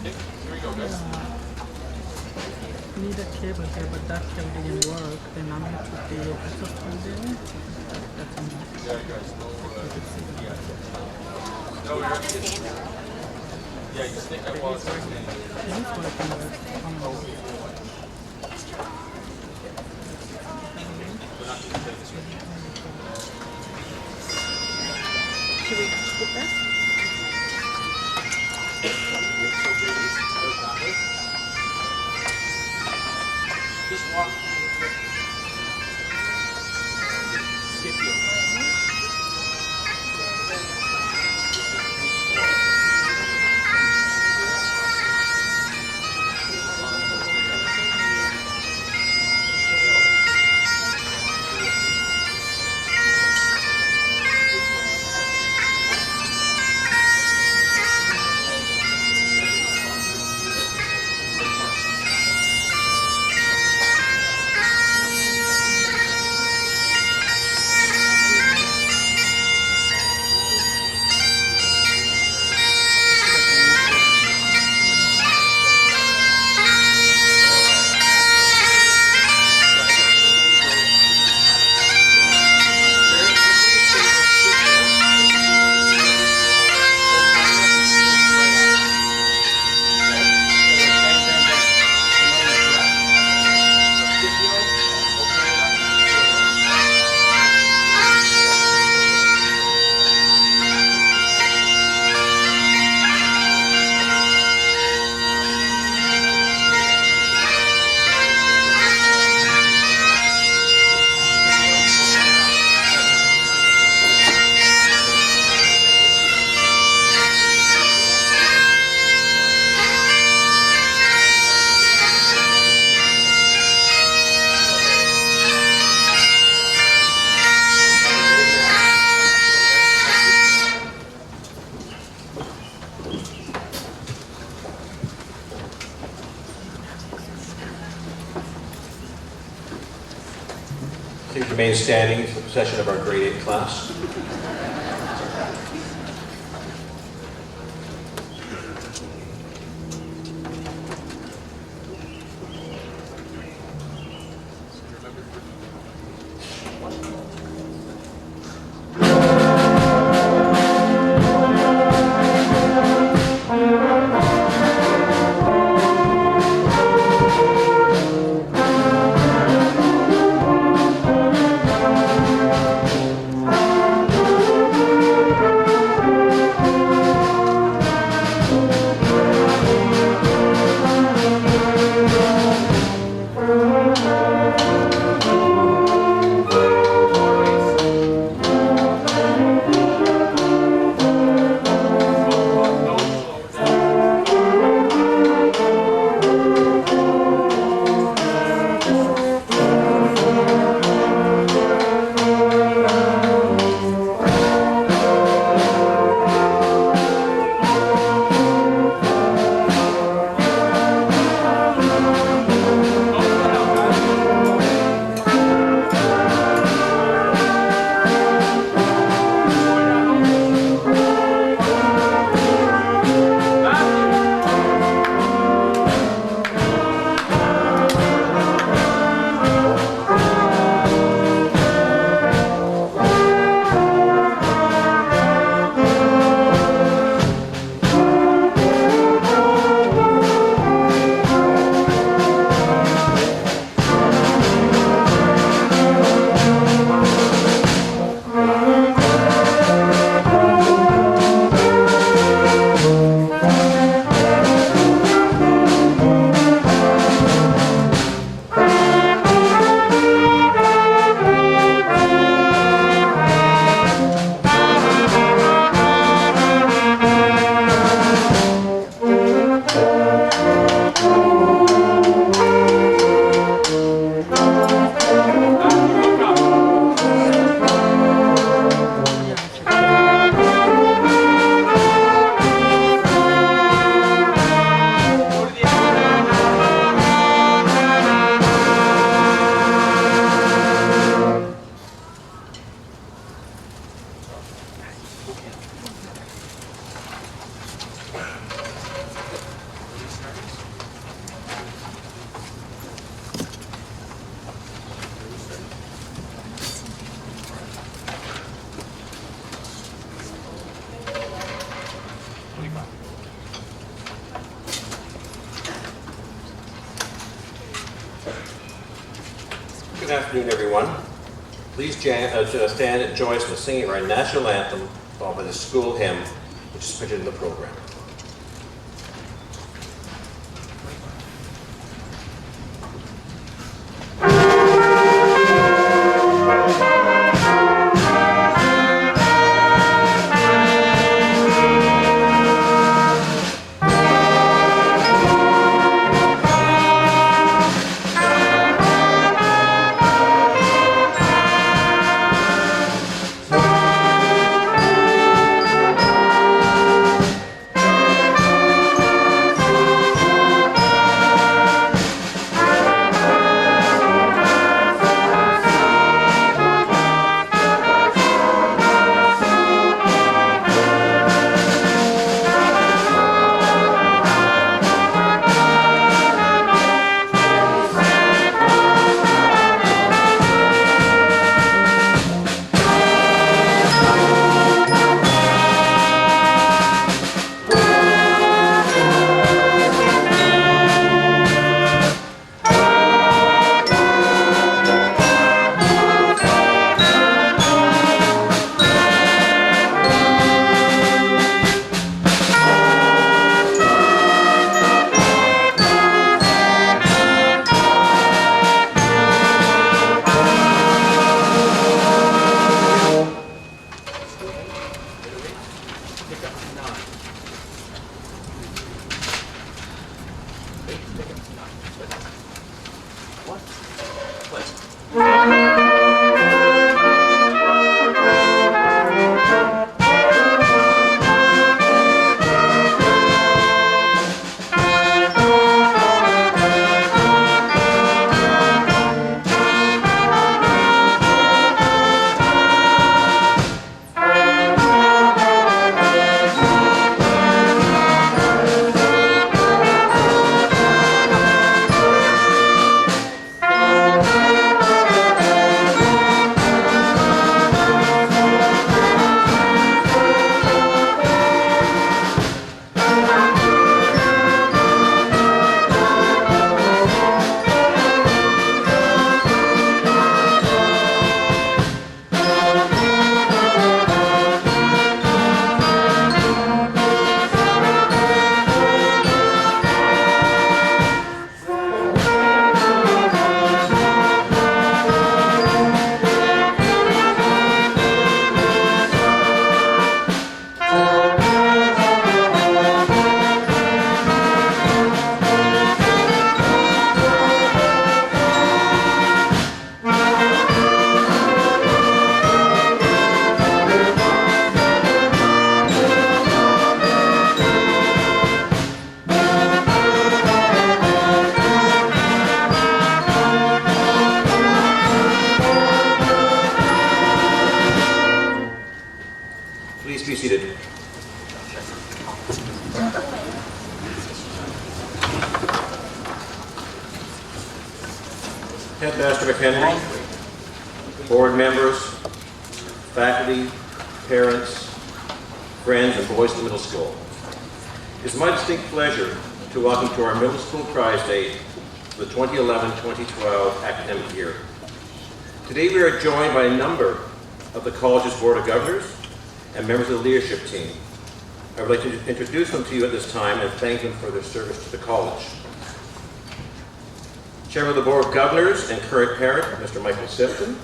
Need a cable here, but that cable didn't work. Then I'm going to put the access point there. That's enough. Yeah, you stick that while it's It is working, but should we put this? Just walk. Skip you. Please remain standing for the session of our grade 8 class. afternoon, everyone. Please stand and join us in the singing of our national anthem, followed by the school hymn, which is printed in the program. Please be seated. Headmaster McHenry, board members, faculty, parents, friends, and boys in the middle school. It is my distinct pleasure to welcome to our middle school prize day for the 2011-2012 academic year. Today we are joined by a number of the college's Board of Governors and members of the leadership team. I would like to introduce them to you at this time and thank them for their service to the college. Chairman of the Board of Governors and current parent, Mr. Michael Sifton.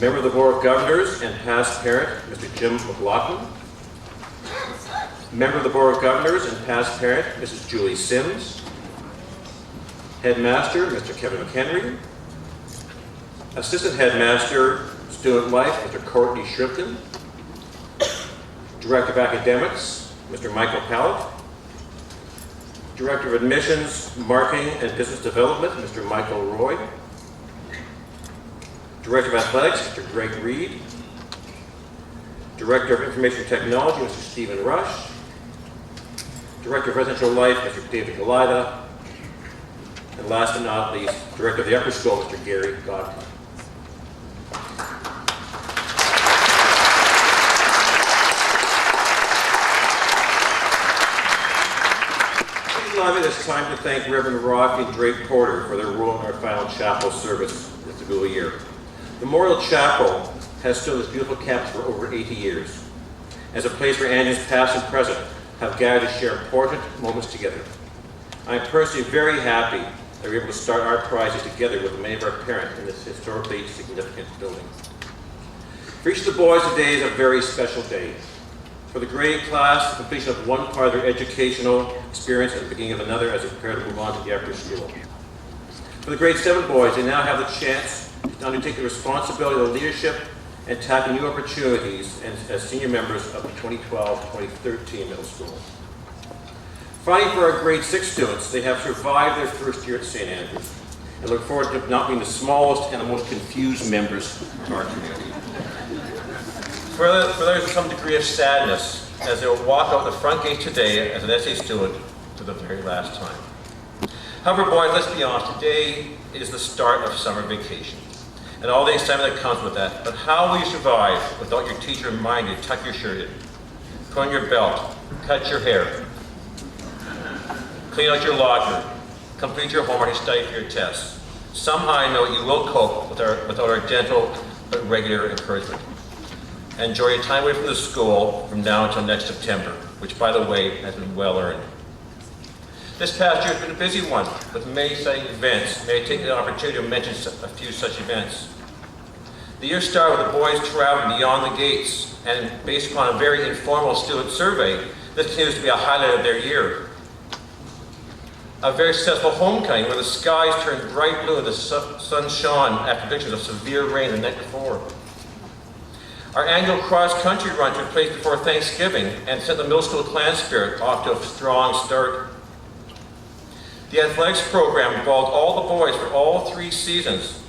Member of the Board of Governors and past parent, Mr. Jim McLaughlin. Member of the Board of Governors and past parent, Mrs. Julie Sims. Headmaster, Mr. Kevin McHenry. Assistant Headmaster, Student Life, Mr. Courtney Shrimpton. Director of Academics, Mr. Michael Pallett. Director of Admissions, Marketing and Business Development, Mr. Michael Roy. Director of Athletics, Mr. Greg Reed. Director of Information Technology, Mr. Stephen Rush. Director of Residential Life, Mr. David Galida. And last but not least, Director of the Upper School, Mr. Gary Godkin. Please allow me this time to thank Reverend Rocky and Drake Porter for their role in our final chapel service this school year. Memorial Chapel has stood this beautiful campus for over 80 years, as a place where Angels past and present have gathered to share important moments together. I am personally very happy that we're able to start our project together with many of our parents in this historically significant building. For each of the boys, today is a very special day. For the grade class, the completion of one part of their educational experience and the beginning of another as they prepare to move on to the after school. For the grade 7 boys, they now have the chance to undertake the responsibility of leadership and tackle new opportunities as senior members of the 2012-2013 middle school. Finally, for our grade 6 students, they have survived their first year at St. Andrews and look forward to not being the smallest and the most confused members of our community. For others, with some degree of sadness as they will walk out the front gate today as an SA student for the very last time. However, boys, let's be honest, today is the start of summer vacation and all the excitement that comes with that. But how will you survive without your teacher reminding you to tuck your shirt in, put on your belt, cut your hair, clean out your locker, complete your homework, and study for your tests? Somehow I know you will cope without our gentle but regular encouragement. Enjoy your time away from the school from now until next September, which, by the way, has been well earned. This past year has been a busy one, with many exciting events. May I take the opportunity to mention a few such events. The year started with the boys traveling beyond the gates, and based upon a very informal student survey, this continues to be a highlight of their year. A very successful homecoming where the skies turned bright blue and the sun shone after predictions of severe rain the night before. Our annual cross-country run took place before Thanksgiving and sent the middle school clan spirit off to a strong start. The athletics program involved all the boys for all 3 seasons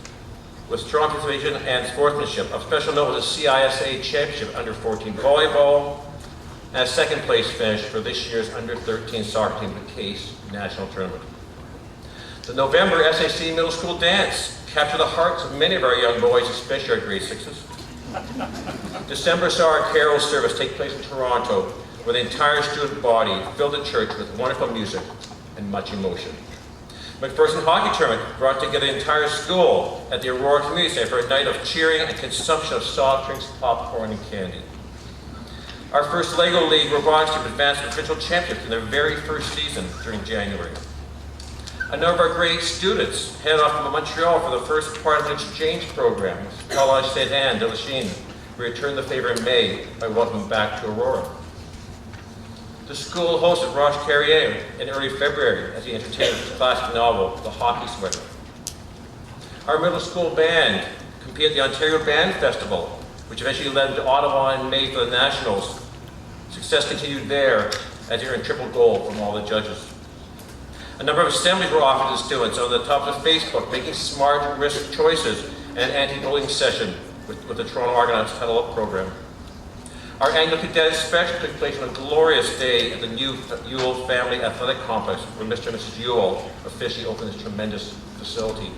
with strong participation and sportsmanship. Of special note was the CISA Championship under 14 volleyball and a second place finish for this year's under 13 soccer team, the Case National Tournament. The November SAC Middle School Dance captured the hearts of many of our young boys, especially our grade 6s. December saw our carol service take place in Toronto, where the entire student body filled the church with wonderful music and much emotion. McPherson Hockey Tournament brought together the entire school at the Aurora Community Center for a night of cheering and consumption of soft drinks, popcorn, and candy. Our first LEGO League robotics team advanced to provincial championships in their very first season during January. A number of our grade students headed off to Montreal for the first part of an exchange program with College Sainte Anne de la Chine. We returned the favor in May by welcoming back to Aurora. The school hosted Roche Carrier in early February as he entertained his classic novel, The Hockey Sweater. Our middle school band competed at the Ontario Band Festival, which eventually led to Ottawa in May for the Nationals. Success continued there as they earned triple gold from all the judges. A number of assemblies were offered to students on the top of Facebook, making smart risk choices, and an anti-bullying session with the Toronto Argonauts Huddle Up program. Our annual cadet inspection took place on a glorious day at the new Ewell Family Athletic Complex, where Mr. and Mrs. Ewell officially opened this tremendous facility.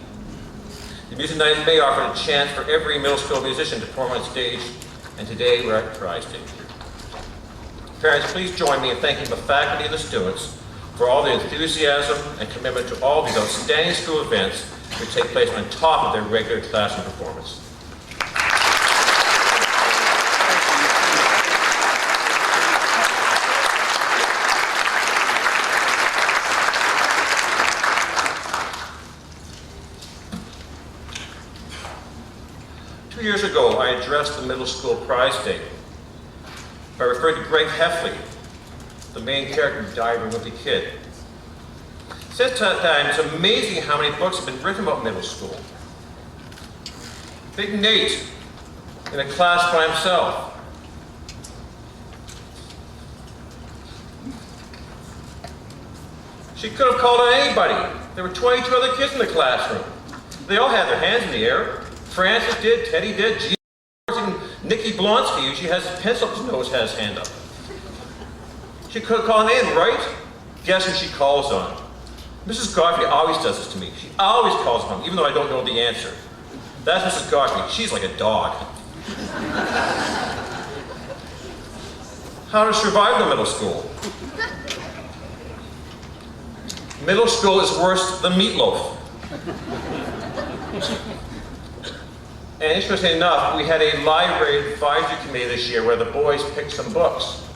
The Music Night in May offered a chance for every middle school musician to perform on stage, and today we're at Tri-Stage. Parents, please join me in thanking the faculty and the students for all the enthusiasm and commitment to all these outstanding school events which take place on top of their regular classroom performance. 2 years ago, I addressed the middle school prize day by referring to Greg Heffley, the main character of Diary of a Wimpy Kid. Since that time, it's amazing how many books have been written about middle school. Big Nate in a class by himself. She could have called on anybody. There were 22 other kids in the classroom. They all had their hands in the air. Francis did, Teddy did, G. and Nikki Blonsky, who she has a pencil up his nose, has his hand up. She could have called in, right? Guess who she calls on? Mrs. Godfrey always does this to me. She always calls on, even though I don't know the answer. That's Mrs. Godfrey. She's like a dog. How to survive the middle school? Middle school is worse than meatloaf. And interestingly enough, we had a library advisory committee this year where the boys picked some books.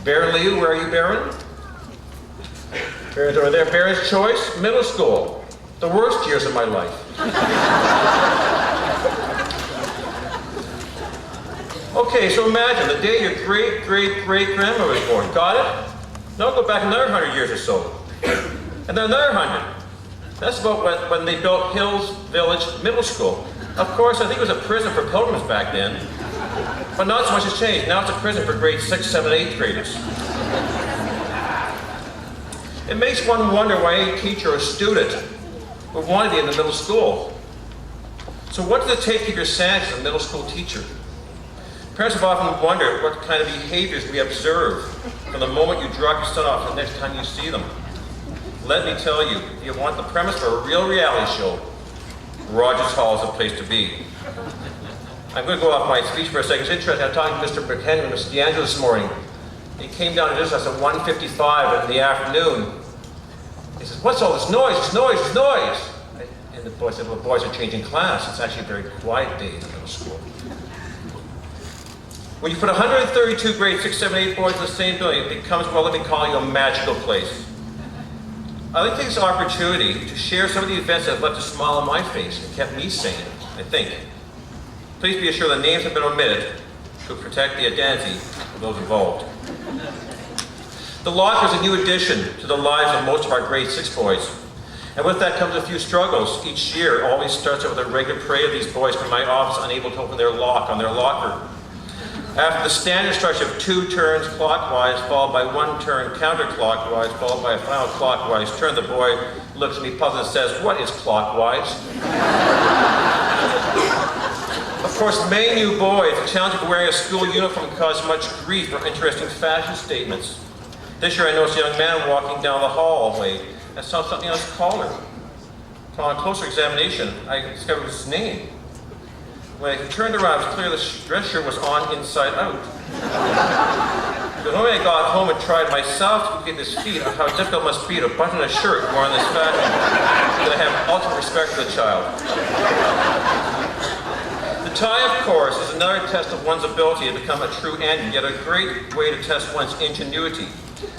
Baron Liu, where are you, Baron? Baron's over there. Baron's choice, middle school. The worst years of my life. Okay, so imagine the day your great-great-great-grandmother was born. Got it? Now go back another 100 years or so. And then another 100. That's about when they built Hills Village Middle School. Of course, I think it was a prison for pilgrims back then. But not so much has changed. Now it's a prison for grade 6, 7, 8 graders. It makes one wonder why any teacher or student would want to be in the middle school. So what does it take to keep your sanity as a middle school teacher? Parents have often wondered what kind of behaviors we observe from the moment you drop your son off to the next time you see them. Let me tell you, if you want the premise for a real reality show, Rogers Hall is the place to be. I'm going to go off my speech for a second. It's interesting. I'm talking to Mr. McHenry and Mr. D'Angelo this morning. He came down to visit us at 1:55 in the afternoon. He says, "What's all this noise? It's noise, it's noise." And the boy said, "Well, the boys are changing class. It's actually a very quiet day in the middle school." When you put 132 grade 6, 7, 8 boys in the same building, it becomes, well, let me call you, a magical place. I'd like to take this opportunity to share some of the events that have left a smile on my face and kept me sane, I think. Please be assured the names have been omitted to protect the identity of those involved. The locker is a new addition to the lives of most of our grade 6 boys. And with that comes a few struggles. Each year always starts out with a regular parade of these boys from my office unable to open their lock on their locker. After the standard structure of 2 turns clockwise, followed by 1 turn counterclockwise, followed by a final clockwise turn, the boy looks at me puzzled and says, "What is clockwise?" Of course, many new boys, the challenge of wearing a school uniform caused much grief or interesting fashion statements. This year I noticed a young man walking down the hallway and saw something on his collar. Upon a closer examination, I discovered his name. When I turned around, it was clear the dress shirt was on inside out. The moment I got home and tried myself to get his feet on how difficult it must be to button a shirt worn in this fashion, that I have ultimate respect for the child. The tie, of course, is another test of one's ability to become a true Andrew, yet a great way to test one's ingenuity.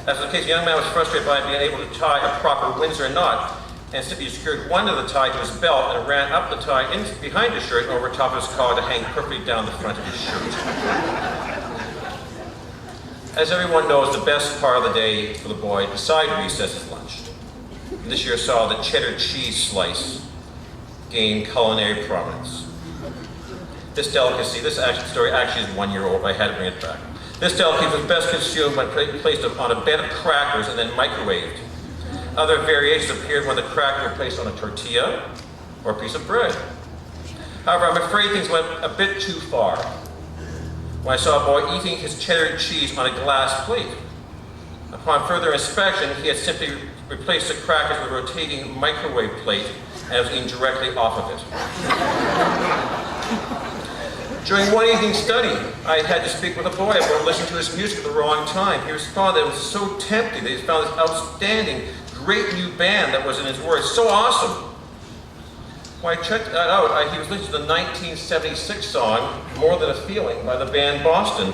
As in the case, the young man was frustrated by being able to tie a proper Windsor knot, and simply secured one of the tie to his belt and ran up the tie in behind his shirt and over top of his collar to hang perfectly down the front of his shirt. As everyone knows, the best part of the day for the boy, beside recess, is lunch. And this year saw the cheddar cheese slice gain culinary prominence. This delicacy, this story actually is 1 year old, but I had to bring it back. This delicacy was best consumed when placed on a bed of crackers and then microwaved. Other variations appeared when the crackers were placed on a tortilla or a piece of bread. However, I'm afraid things went a bit too far when I saw a boy eating his cheddar cheese on a glass plate. Upon further inspection, he had simply replaced the crackers with a rotating microwave plate and was eating directly off of it. During one evening study, I had to speak with a boy about listening to his music at the wrong time. He responded that it was so tempting that he found this outstanding, great new band that was, in his words, so awesome. When I checked that out, he was listening to the 1976 song, More Than a Feeling, by the band Boston.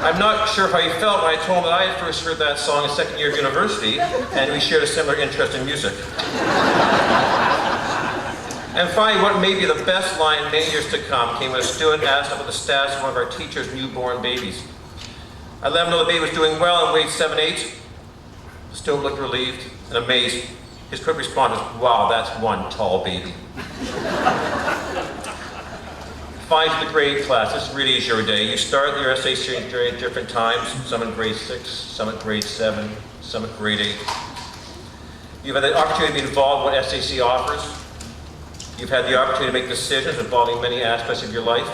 I'm not sure how he felt when I told him that I had first heard that song in second year of university, and we shared a similar interest in music. And finally, what may be the best line in many years to come came when a student asked about the status of one of our teacher's newborn babies. I let him know the baby was doing well and weighed 7, 8. The student looked relieved and amazed. His quick response was, "Wow, that's one tall baby." Finally, to the grade class, this really is your day. You start your essay series at different times, some in grade 6, some at grade 7, some at grade 8. You've had the opportunity to be involved in what SAC offers. You've had the opportunity to make decisions involving many aspects of your life.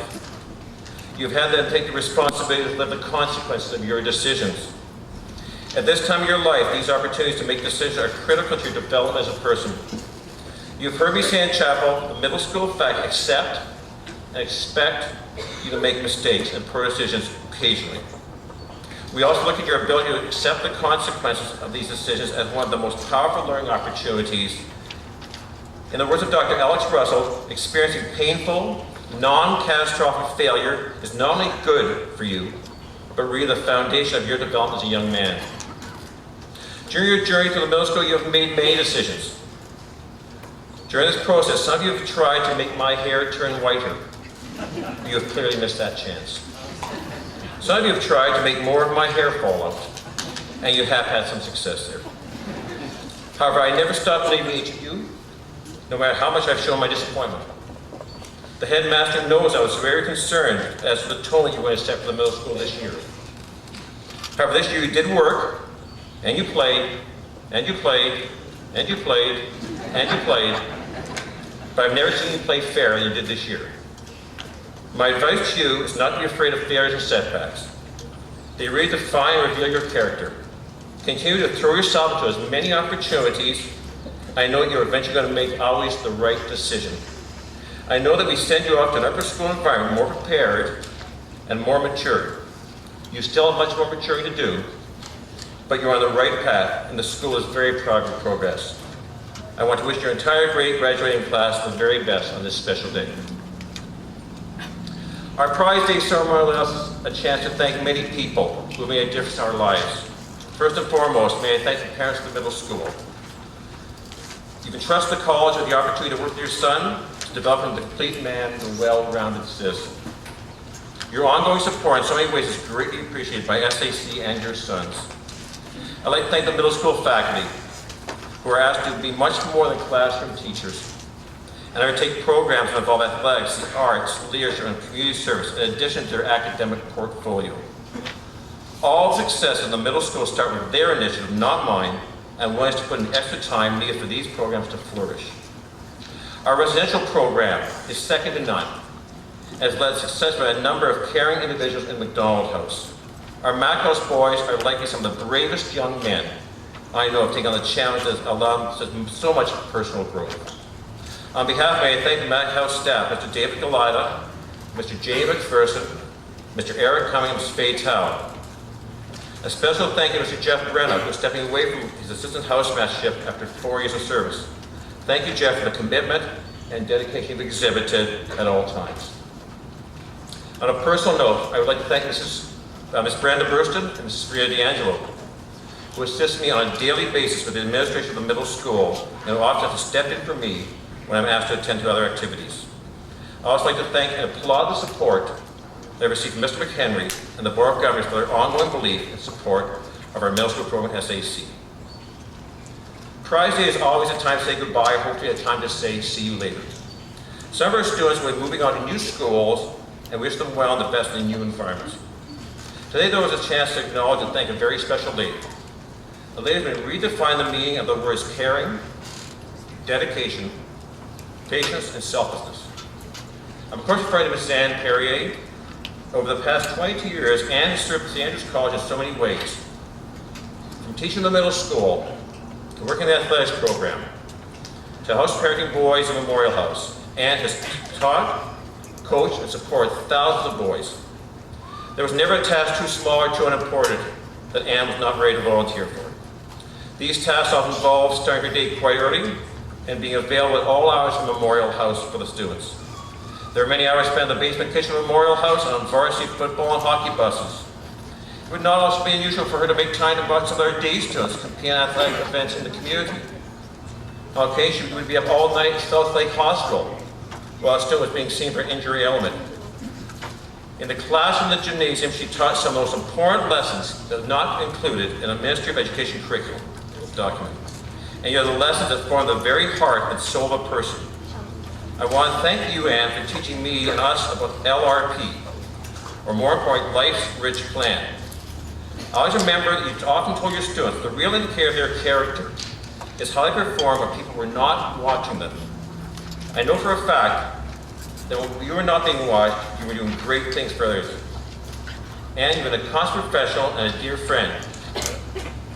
You've had to take the responsibility to live the consequences of your decisions. At this time of your life, these opportunities to make decisions are critical to your development as a person. You've heard me say in chapel, the middle school fact, accept and expect you to make mistakes and poor decisions occasionally. We also look at your ability to accept the consequences of these decisions as one of the most powerful learning opportunities In the words of Dr. Alex Russell, experiencing painful, non-catastrophic failure is not only good for you, but really the foundation of your development as a young man. During your journey through the middle school, you have made many decisions. During this process, some of you have tried to make my hair turn whiter. You have clearly missed that chance. Some of you have tried to make more of my hair fall out, and you have had some success there. However, I never stopped believing in each of you, no matter how much I've shown my disappointment. The headmaster knows I was very concerned as to the tone that you were going to set for the middle school this year. However, this year you did work, and you played, and you played, and you played, and you played, but I've never seen you play fairer than you did this year. My advice to you is not to be afraid of failures and setbacks. They really define and reveal your character. Continue to throw yourself into as many opportunities. I know that you're eventually going to make always the right decision. I know that we send you off to an upper school environment more prepared and more mature. You still have much more maturing to do, but you're on the right path, and the school is very proud of your progress. I want to wish your entire grade graduating class the very best on this special day. Our Prize Day ceremony allows us a chance to thank many people who made a difference in our lives. First and foremost, may I thank the parents of the middle school. You can trust the college with the opportunity to work with your son to develop him the complete man and well-rounded citizen. Your ongoing support in so many ways is greatly appreciated by SAC and your sons. I'd like to thank the middle school faculty who are asked to be much more than classroom teachers and undertake programs that involve athletics, the arts, leadership, and community service in addition to their academic portfolio. All success in the middle school start with their initiative, not mine, and willingness to put in extra time needed for these programs to flourish. Our residential program is second to none, and has led successfully a number of caring individuals in McDonald House. Our Mac House boys are likely some of the bravest young men I know have taken on the challenge that has allowed them so much personal growth. On behalf, may I thank the Mac House staff, Mr. David Galida, Mr. Jay McPherson, Mr. Eric Cummings, Spade Town. A special thank you to Mr. Jeff Brenna, who is stepping away from his assistant housemastership after 4 years of service. Thank you, Jeff, for the commitment and dedication you've exhibited at all times. On a personal note, I would like to thank Ms. Brenda Burston and Mrs. Rita D'Angelo, who assist me on a daily basis with the administration of the middle school and who often have to step in for me when I'm asked to attend to other activities. I'd also like to thank and applaud the support that I received from Mr. McHenry and the Board of Governors for their ongoing belief and support of our middle school program at SAC. Prize Day is always a time to say goodbye, hopefully a time to say see you later. Some of our students will be moving on to new schools and wish them well and the best in new environments. Today there was a chance to acknowledge and thank a very special lady. The lady has been redefined the meaning of the words caring, dedication, patience, and selflessness. I'm of course referring to Ms. Anne Perrier. Over the past 22 years, Anne has served St. Andrews College in so many ways. From teaching in the middle school, to working in the athletics program, to house parenting boys in Memorial House, Anne has taught, coached, and supported thousands of boys. There was never a task too small or too unimportant that Anne was not ready to volunteer for. These tasks often involve starting her day quite early and being available at all hours in Memorial House for the students. There are many hours spent in the basement kitchen of Memorial House and on varsity football and hockey buses. It would not also be unusual for her to make time to watch some of our day students compete in athletic events in the community. On occasion, she would be up all night at South Lake Hospital while a student was being seen for injury element. In the classroom and the gymnasium, she taught some of the most important lessons that are not included in a Ministry of Education curriculum document. And yet the lessons that form the very heart and soul of a person. I want to thank you, Anne, for teaching me and us about LRP, or more importantly, Life's Rich Plan. I always remember that you often told your students the real indicator of their character is how they perform when people were not watching them. I know for a fact that when you were not being watched, you were doing great things for others. And you've been a constant professional and a dear friend.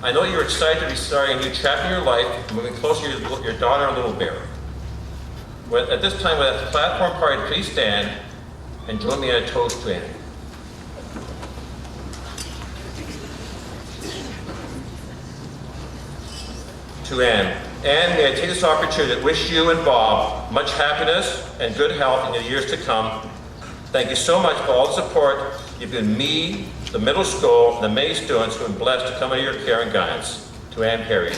I know you're excited to be starting a new chapter in your life and moving closer to your daughter, Little Bear. At this time, with the platform party, please stand and join me in a toast to Anne. to Anne. Anne, may I take this opportunity to wish you and Bob much happiness and good health in the years to come. Thank you so much for all the support you've given me, the middle school, and the many students who have been blessed to come under your care and guidance. To Anne Perry.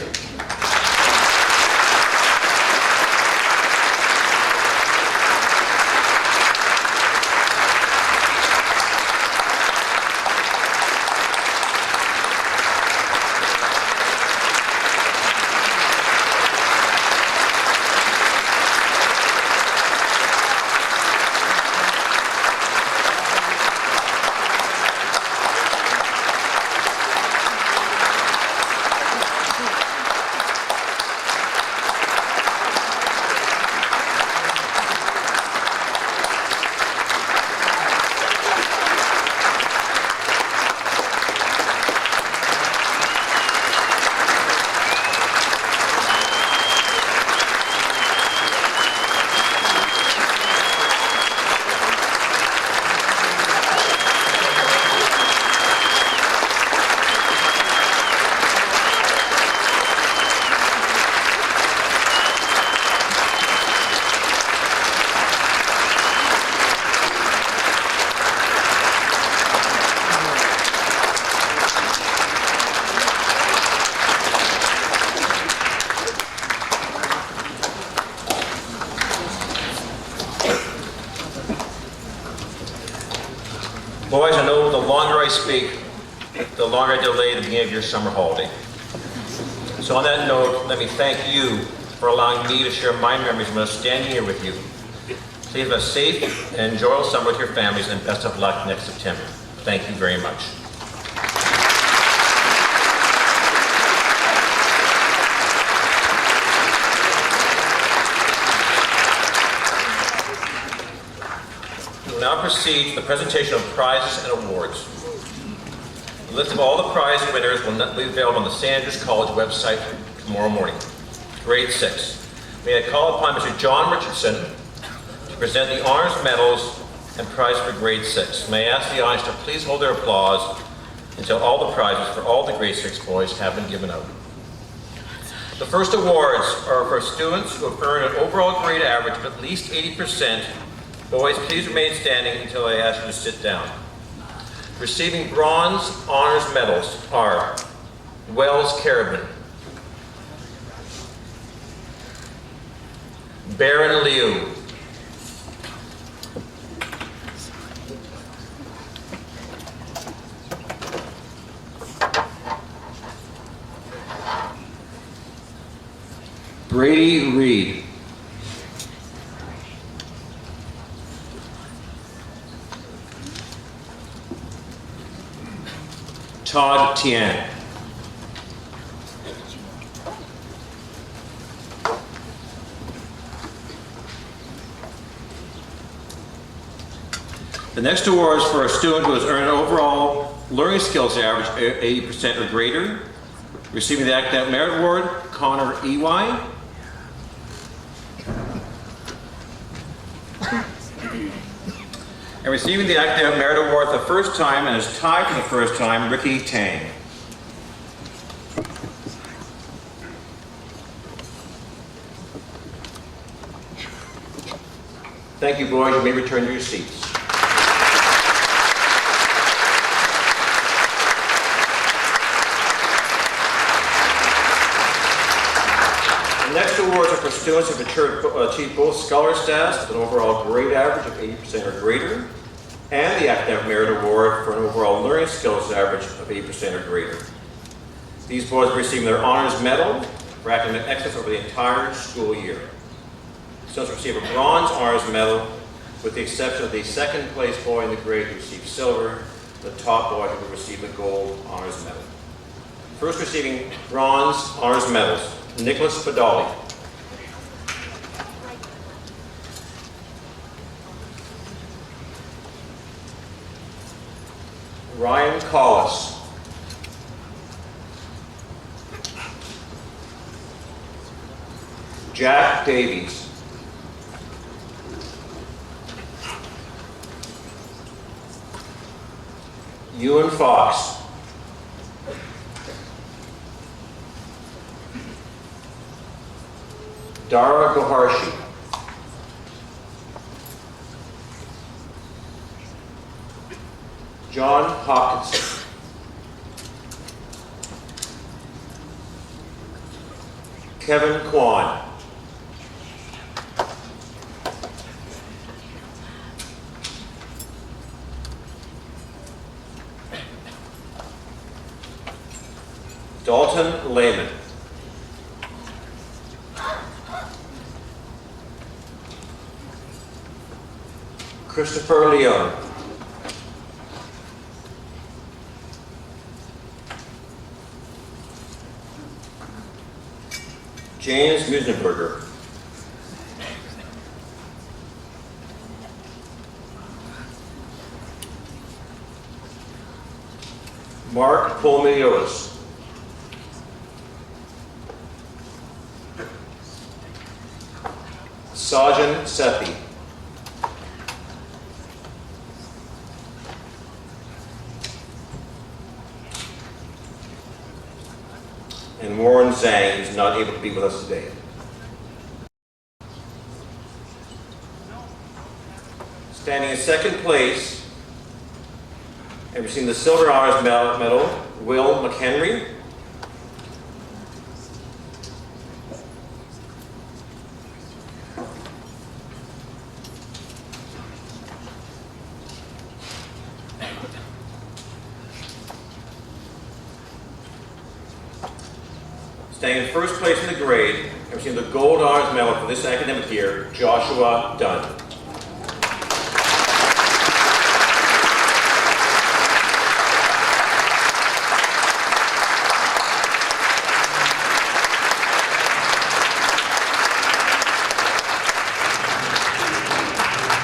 Boys, I know the longer I speak, the longer I delay the beginning of your summer holiday. So on that note, let me thank you for allowing me to share my memories when I was standing here with you. Please have a safe and enjoyable summer with your families, and best of luck next September. Thank you very much. We will now proceed to the presentation of prizes and awards. The list of all the prize winners will not be available on the St. Andrews College website tomorrow morning. Grade 6. May I call upon Mr. John Richardson to present the honors medals and prize for grade 6. May I ask the audience to please hold their applause until all the prizes for all the grade 6 boys have been given out. The first awards are for students who have earned an overall grade average of at least 80%. Boys, please remain standing until I ask you to sit down. Receiving bronze honors medals are Wells Carabin, Baron Liu, Brady Reed, Todd Tian, the next award is for a student who has earned an overall learning skills average of 80% or greater. Receiving the Academic Merit Award, Connor Ey. And receiving the Academic Merit Award for the first time and is tied for the first time, Ricky Tang. Thank you, boys. You may return to your seats. The next awards are for students who have achieved both scholar status with an overall grade average of 80% or greater, and the Academic Merit Award for an overall learning skills average of 80% or greater. These boys are receiving their honors medal for academic excellence over the entire school year. Students receive a bronze honors medal, with the exception of the second place boy in the grade who received silver, the top boy who will receive a gold honors medal. First receiving bronze honors medals, Nicholas Fadali, Ryan Collis, Jack Davies, Ewan Fox, Dara Goharshi. John Hawkinson. Kevin Kwan. Dalton Lehman. Christopher Leon. James Musenberger. Mark Polmiliotis. Sajan Sethi. And Warren Zhang is not able to be with us today. Standing in second place and receiving the Silver Honors Medal, Will McHenry. Staying in first place in the grade and receiving the Gold Honors Medal for this academic year, Joshua Dunn.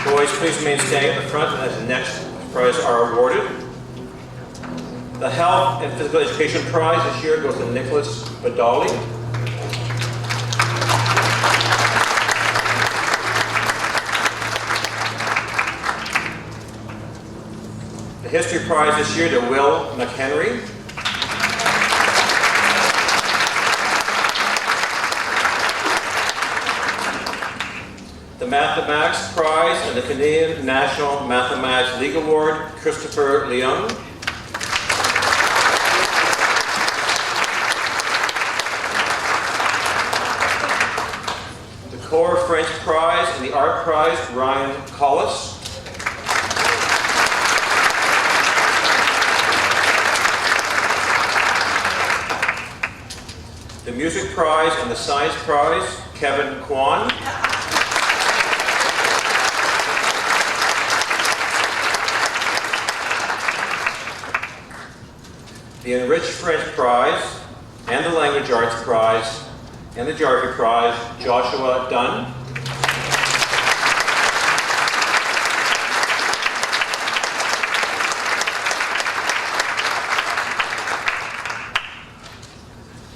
Boys, please remain standing at the front as the next prizes are awarded. The Health and Physical Education Prize this year goes to Nicholas Badali. The History Prize this year to Will McHenry. The Mathematics Prize and the Canadian National Mathematics League Award, Christopher Leung. The Core French Prize and the Art Prize, Ryan Collis. The Music Prize and the Science Prize, Kevin Kwan. The Enriched French Prize and the Language Arts Prize and the Geography Prize, Joshua Dunn.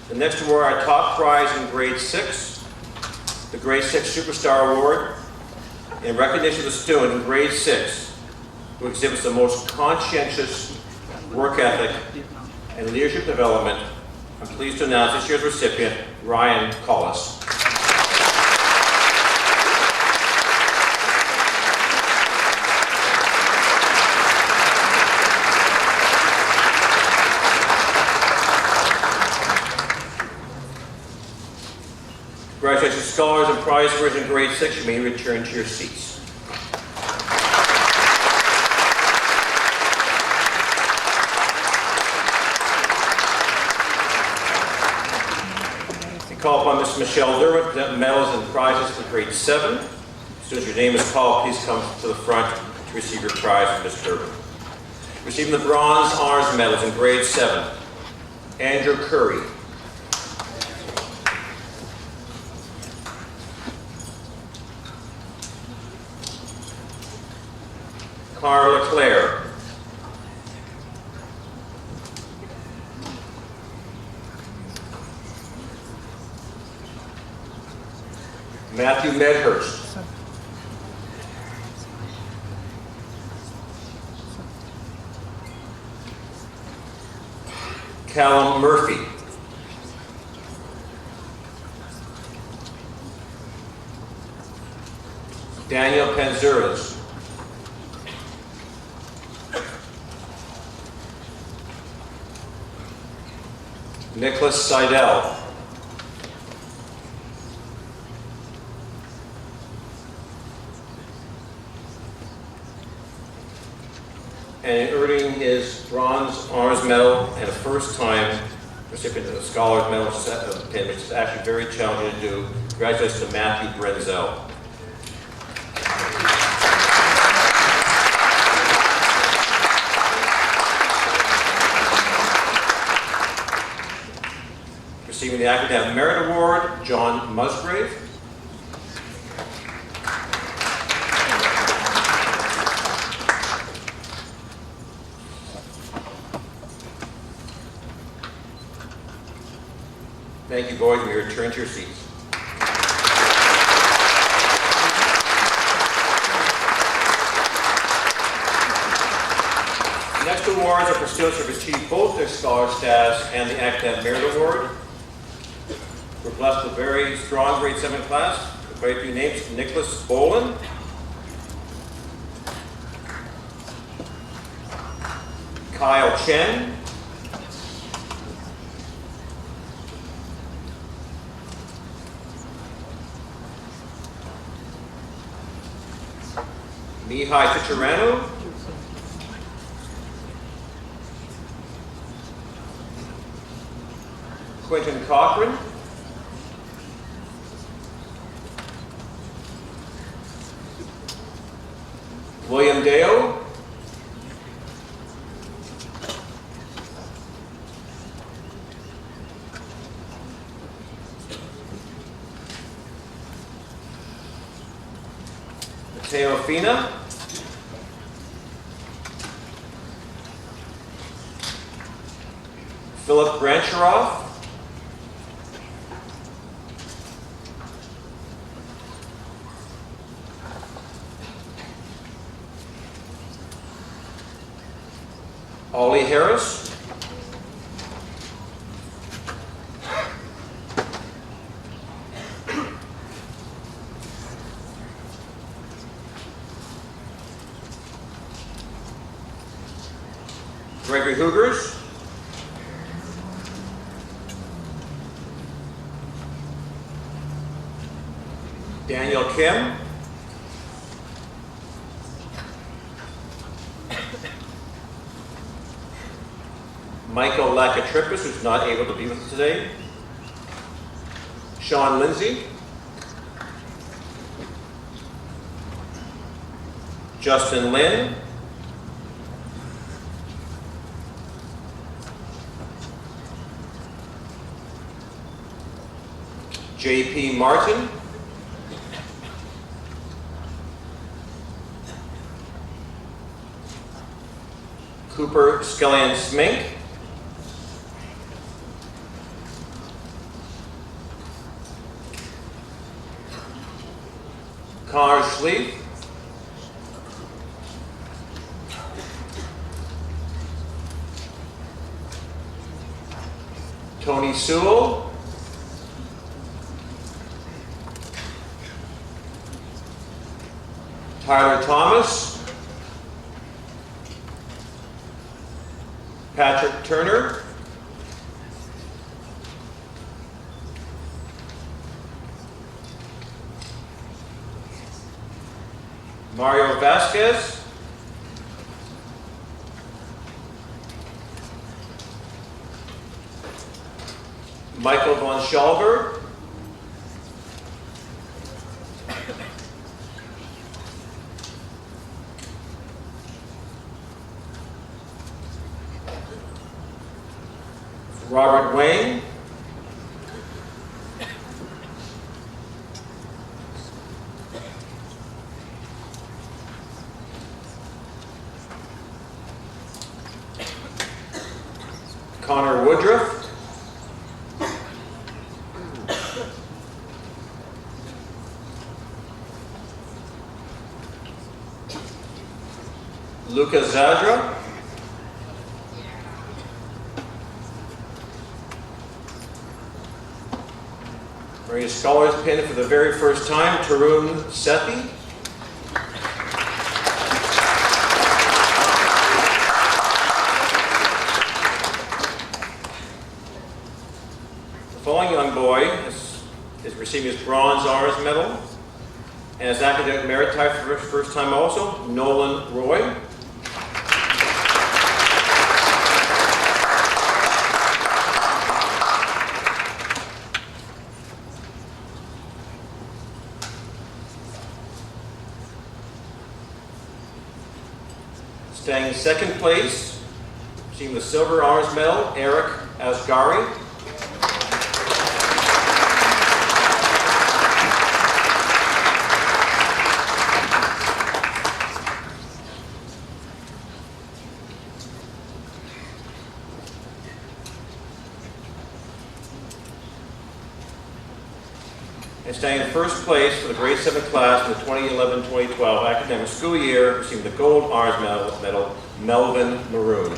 The next award, our top prize in grade 6, the grade 6 Superstar Award, in recognition of the student in grade 6 who exhibits the most conscientious work ethic and leadership development. I'm pleased to announce this year's recipient, Ryan Collis. Congratulations, scholars and prize winners in grade 6. You may return to your seats. Call upon Ms. Michelle Derwent to present medals and prizes for grade 7. As soon as your name is called, please come to the front to receive your prize from Ms. Derwent. Receiving the Bronze Honors Medals in grade 7, Andrew Curry. Carla Clare. Matthew Medhurst. Callum Murphy. Daniel Panzuras. Nicholas Seidel. And earning his bronze honors medal and a first-time recipient of the Scholar's Medal, which is actually very challenging to do. Congratulations to Matthew Brenzel. Receiving the Academic Merit Award, John Musgrave. Thank you, boys. We return to your seats. The next awards are for students who have achieved both their scholar status and the Academic Merit Award. We're blessed with a very strong grade 7 class. Quite a few names: Nicholas Bolin, Kyle Chen, Mihai Ticharano, Quentin Cochran, William Deo, Mateo Fina, Philip Brancheroff, Ollie Harris, Gregory Hoogers, Daniel Kim, Michael Lakatrippis, who's not able to be with us today, Sean Lindsay, Justin Lin, J.P. Martin, Cooper Skellion Smink, Connor Schleif, Tony Sewell, Tyler Thomas, Patrick Turner, Mario Vasquez, Michael von Schalberg, Robert Wayne, Connor Woodruff, Luca Zadra, earning a scholar's pin for the very first time, Tarun Sethi, is receiving his Bronze Honors Medal. And his academic merit type for the first time also, Nolan Roy. Staying in second place, receiving the Silver Honors Medal, Eric Asghari. And staying in first place for the grade 7 class in the 2011-2012 academic school year, receiving the Gold Honors Medal, Melvin Maroon.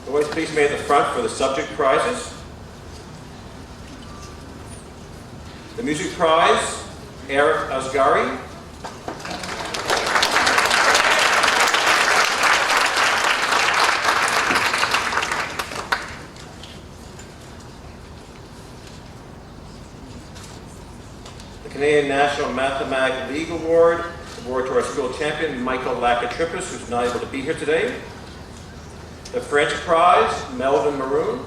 Boys, please remain at the front for the subject prizes. The music prize, Eric Asghari. The Canadian National Mathematics League Award to our school champion, Michael Lakatrippis, who's not able to be here today. The French prize, Melvin Maroon.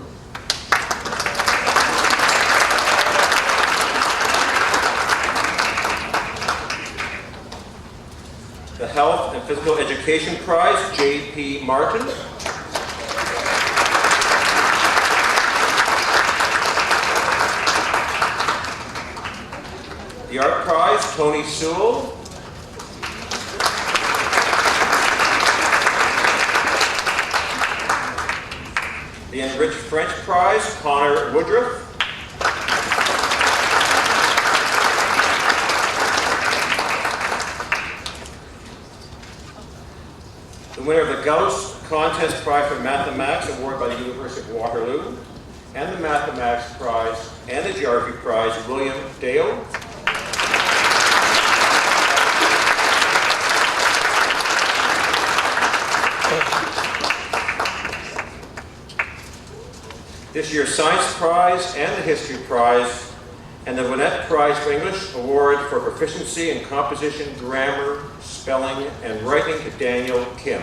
The Health and Physical Education Prize, J.P. Martin. The Art Prize, Tony Sewell. The Enriched French Prize, Connor Woodruff. The winner of the Gauss Contest Prize for Mathematics, awarded by the University of Waterloo, and the Mathematics Prize and the Geography Prize, William Dale. This year's Science Prize and the History Prize, and the Winnett Prize for English, award for proficiency in composition, grammar, spelling, and writing to Daniel Kim.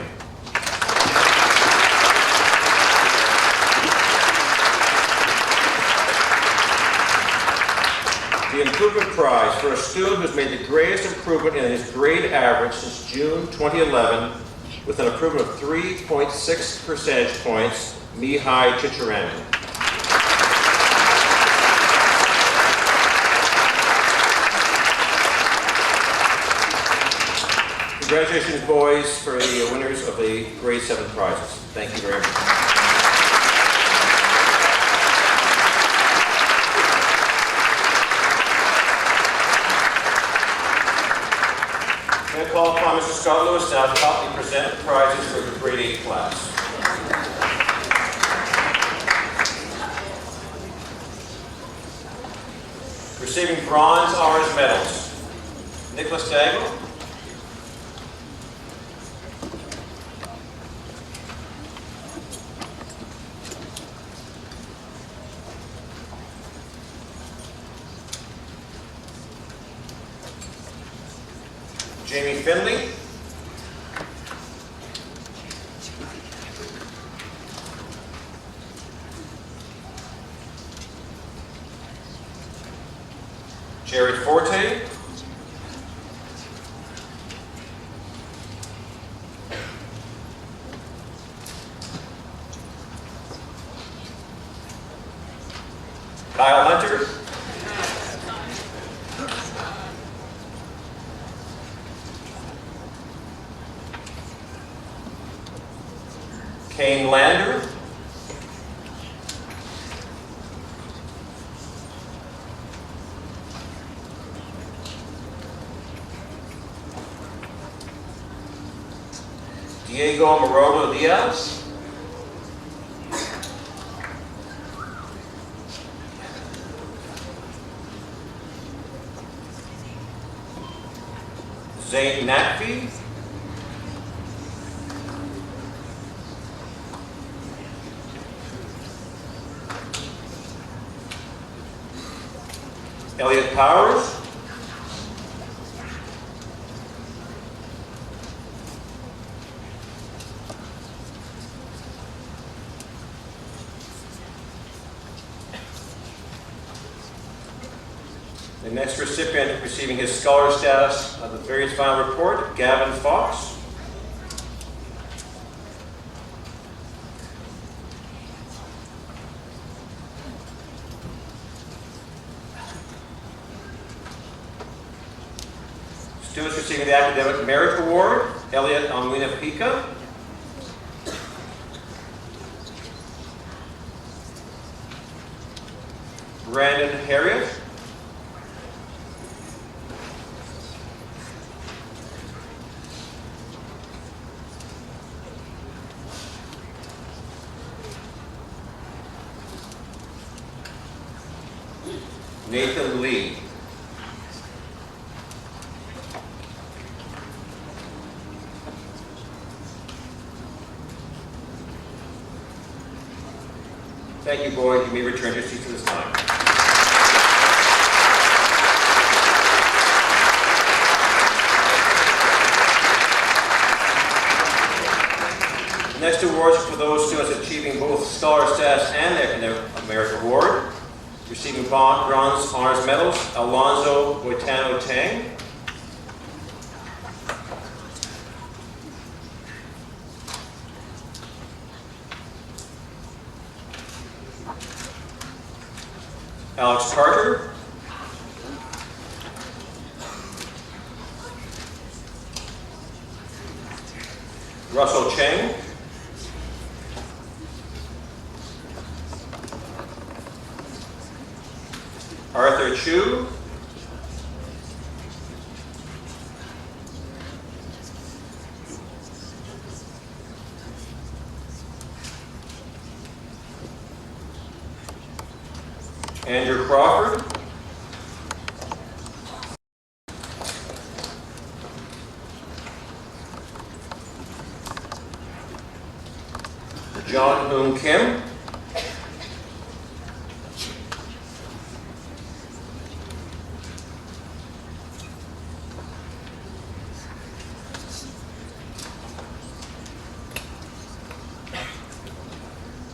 The Improvement Prize for a student who's made the greatest improvement in his grade average since June 2011, with an improvement of 3.6 percentage points, Mihai Chichiranu. Congratulations, boys, for the winners of the grade 7 prizes. Thank you very much. I'm going to call upon Mr. Scott Lewis now to proudly present the prizes for the grade 8 class. Receiving Bronze Honors Medals, Nicholas Daigle. Jamie Finley. Jared Forte. Kyle Hunter. Kane Lander. Diego Morodo Diaz. Zayn Natfi, Elliot Powers, the next recipient receiving his scholar status of the various final report, Gavin Fox. Students receiving the Academic Merit Award, Elliot Amwina Pika. Brandon Harriet. Nathan Lee. Thank you, Boyd. You may return your seats at this time. The next awards are for those students achieving both scholar status and Academic Merit Award. Receiving bronze honors medals, Alonzo Boitano Tang. Alex Carter. Russell Cheng. Arthur Chu. Andrew Crawford. John Eun Kim.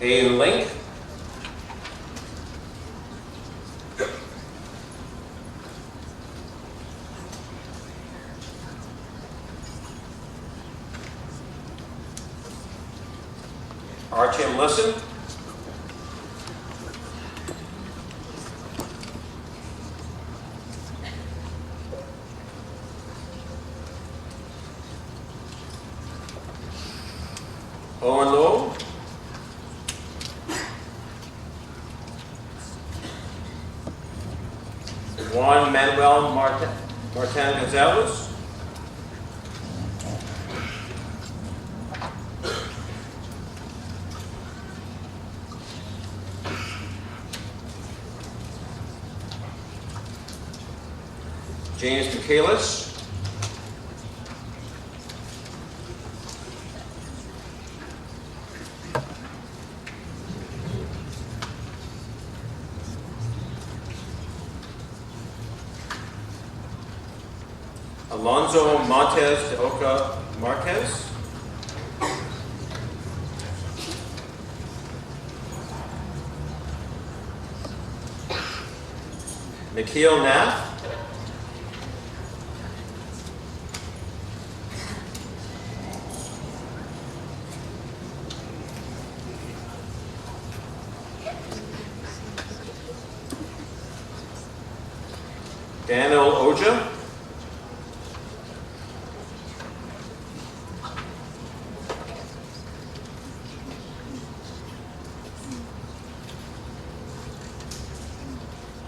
Ian Link. Artyom Listen. Owen Lowe. Juan Manuel Martin Gonzalez. James Michaelis. Alonzo Montes de Oca Marquez. Nikhil Nath. Daniel Oja.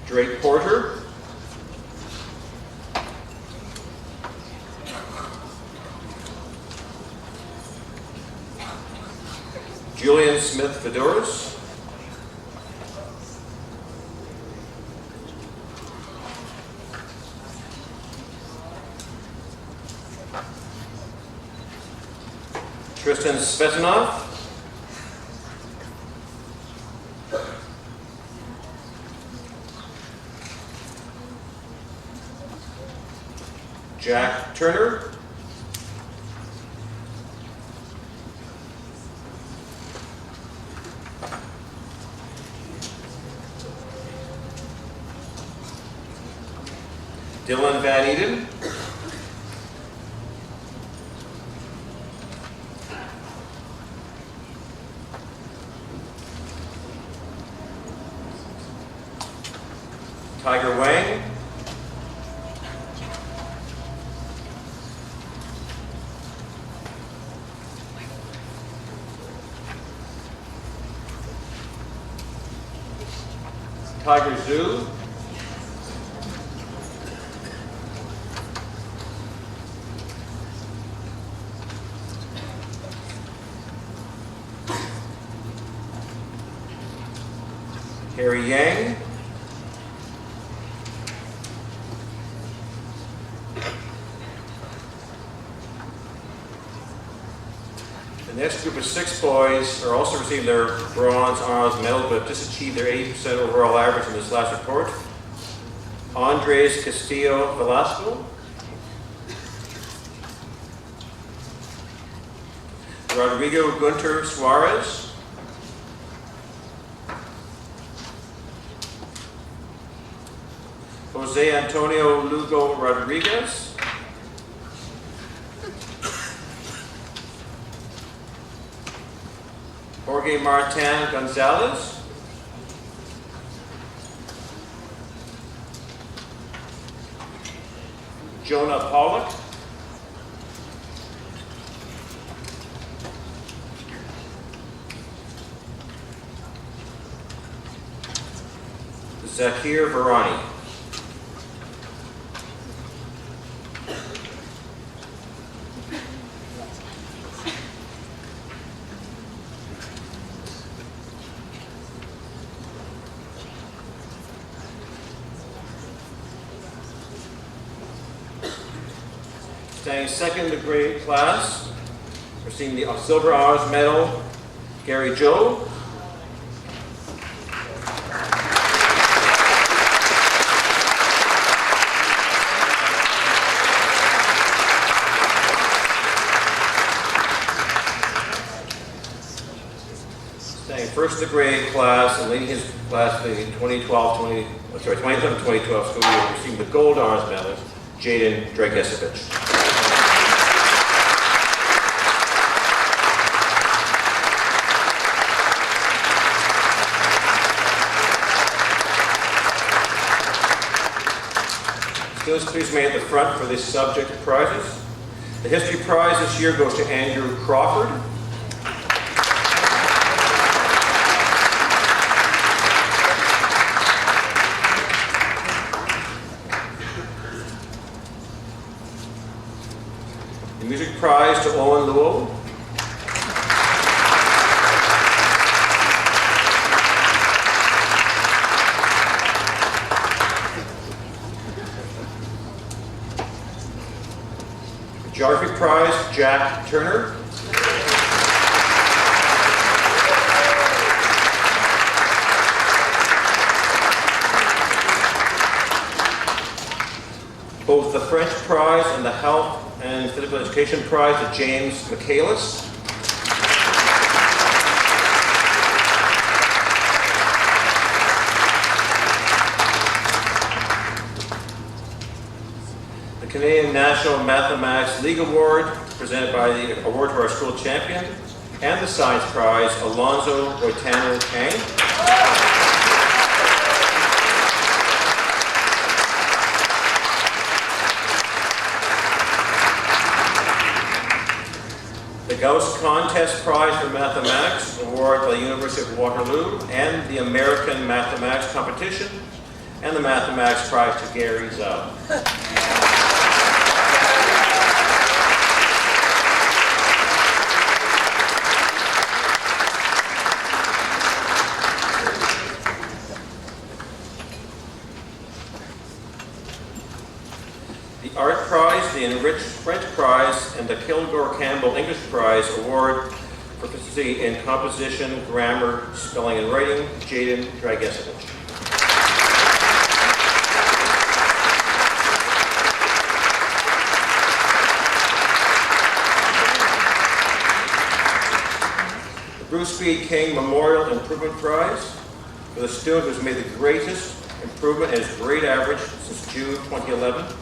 Drake Porter. Julian Smith Fedoris. Tristan Svetanov. Jack Turner. Dylan Van Eden. Tiger Wang. Tiger Zhu. Harry Yang. The next group of 6 boys are also receiving their bronze honors medal, but have just achieved their 80% overall average in this last report. Andres Castillo Velasco. Rodrigo Gunter Suarez. Jose Antonio Lugo Rodriguez. Jorge Martin Gonzalez. Jonah Pollock. Zakir Varani. Standing second in the grade class, receiving the Silver Honors Medal, Gary Joe. Standing first in the grade class and leading his class for the 2011-2012 school year, receiving the Gold Honors Medal, Jaden Dragesevich. Students, please remain at the front for this subject prizes. The history prize this year goes to Andrew Crawford. The music prize to Owen Luo. Geography prize, Jack Turner. Both the French prize and the Health and Physical Education prize to James Michaelis. Canadian National Mathematics League Award, presented by the award to our school champion, and the Science Prize, Alonzo Boitano Kang. The Gauss Contest Prize for Mathematics, awarded by the University of Waterloo, and the American Mathematics Competition, and the Mathematics Prize to Gary Zhao. The Art Prize, the Enriched French Prize, and the Kilgore Campbell English Prize award for proficiency in composition, grammar, spelling and writing, Jaden Dragesevich. The Bruce B. King Memorial Improvement Prize for the student who's made the greatest improvement in his grade average since June 2011.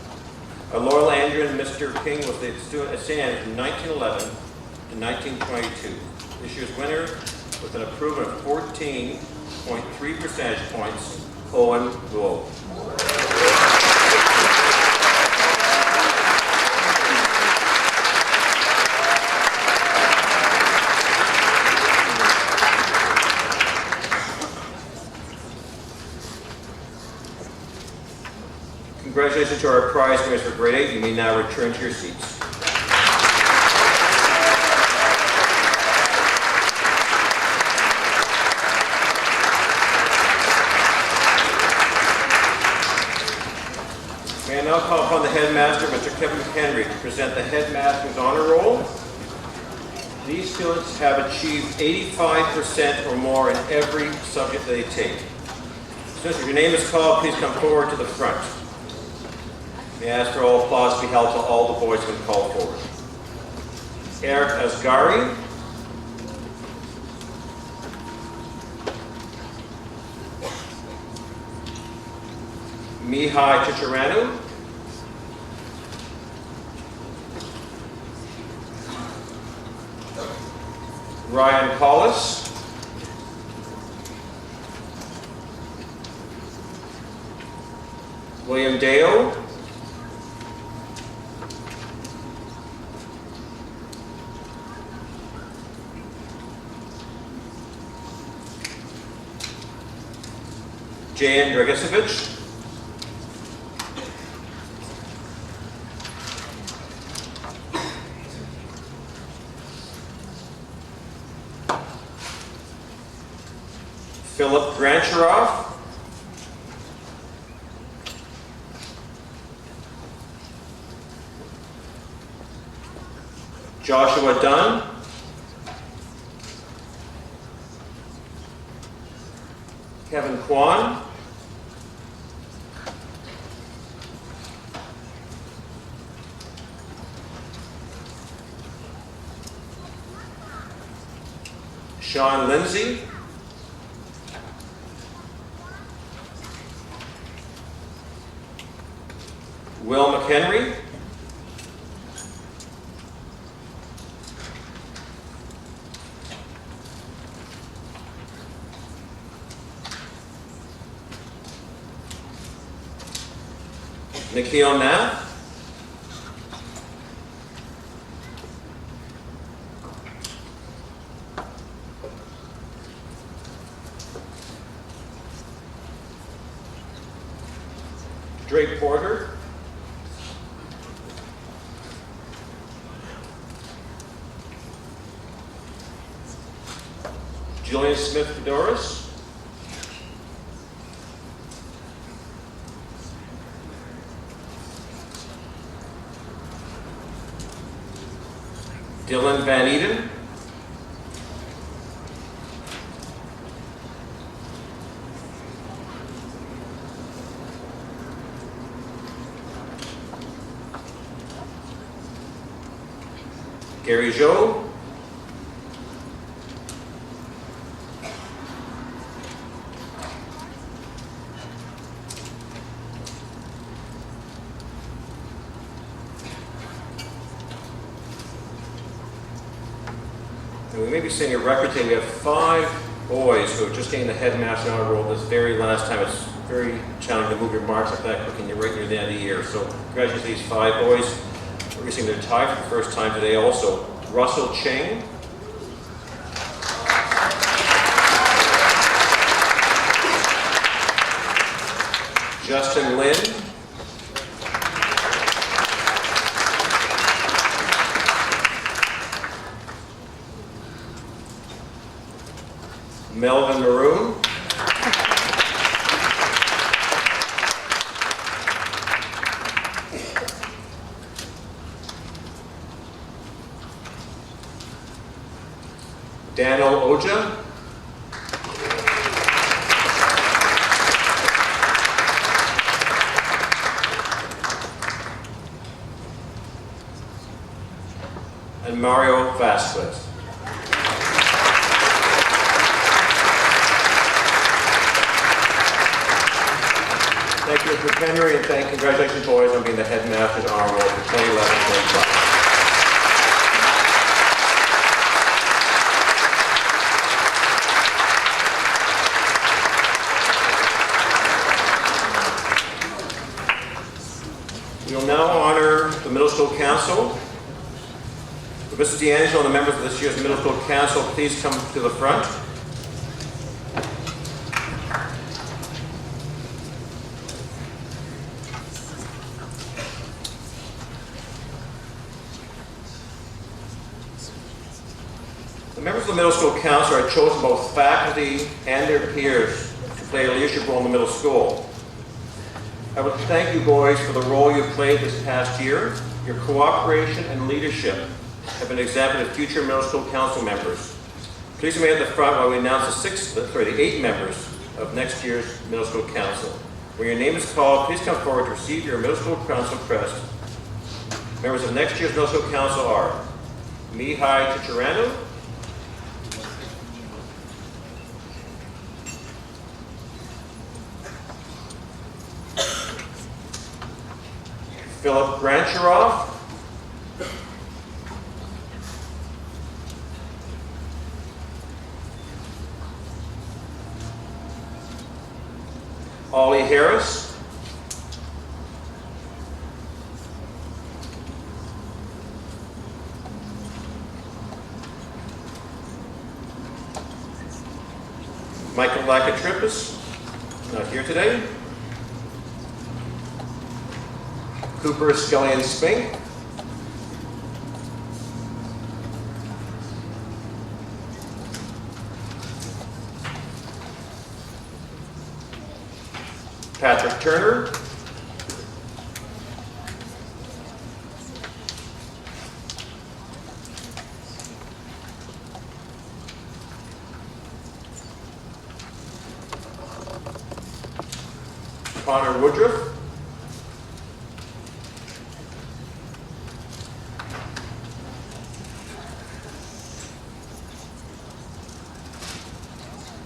Loyal Andrew and Mr. King was the student at St. Andrews from 1911 to 1922. This year's winner with an improvement of 14.3 percentage points, Owen Gould. Congratulations to our prize winners for grade 8. You may now return to your seats. May I now call upon the headmaster, Mr. Kevin McHenry, to present the headmaster's honor roll. These students have achieved 85% or more in every subject they take. Students, if your name is called, please come forward to the front. May I ask for all applause to be held till all the boys can call forward. Eric Asgari. Mihai Chicharanu. Ryan Collis. William Dale. Jan Dragesevich. Philip Grancheroff. Joshua Dunn. Kevin Kwan. Sean Lindsay. Will McHenry. Nikhil Nath. Drake Porter. Julian Smith-Fedoris. Dylan Van Eden. Gary Joe. And we may be setting a record today. We have 5 boys who have just gained the headmaster honor roll this very last time. It's very challenging to move your marks like that quick, and you're right near the end of the year. So congratulations to these 5 boys. We're receiving their tie for the first time today also. Russell Cheng. Justin Lin. Melvin Maroon. Mario Vasquez. Thank you, Mr. Henry, and congratulations, boys, on being the Headmaster's Honor Roll for 2011-2012. We will now honor the Middle School Council. Would Mrs. D'Angelo and the members of this year's Middle School Council please come to the front? The members of the Middle School Council are chosen by both faculty and their peers to play a leadership role in the middle school. I would thank you boys for the role you played this past year. Your cooperation and leadership have been an example of future Middle School Council members. Please remain at the front while we announce the 8 members of next year's Middle School Council. When your name is called, please come forward to receive your Middle School Council crest. Members of next year's Middle School Council are Mihai Chicharano, Philip Grancharoff, Ollie Harris, Michael Lakatrippis, not here today, Cooper Skellion Spink, Patrick Turner, Connor Woodruff,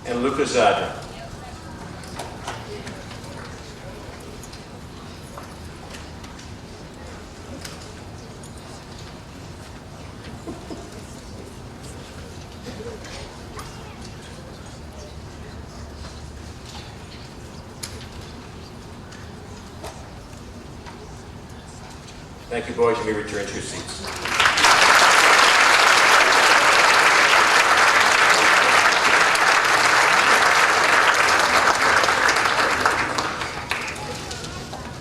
and Lucas Zadra. Thank you, boys. You may return to your seats.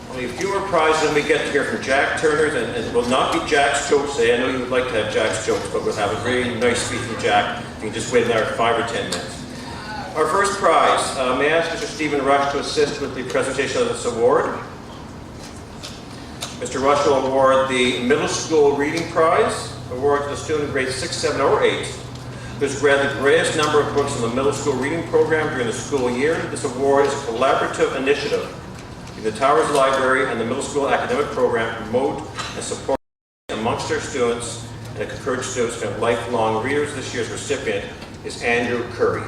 Only a few more prizes than we get to hear from Jack Turner, and it will not be Jack's jokes today. I know you would like to have Jack's jokes, but we'll have a very nice speech from Jack. You can just wait another 5 or 10 minutes. Our first prize, may I ask Mr. Stephen Rush to assist with the presentation of this award? Mr. Rush will award the Middle School Reading Prize, award to the student in grades 6, 7, or 8 who has read the greatest number of books in the middle school reading program during the school year. This award is a collaborative initiative in the Towers Library and the middle school academic program to promote and support amongst their students and encourage students to have lifelong readers. This year's recipient is Andrew Curry.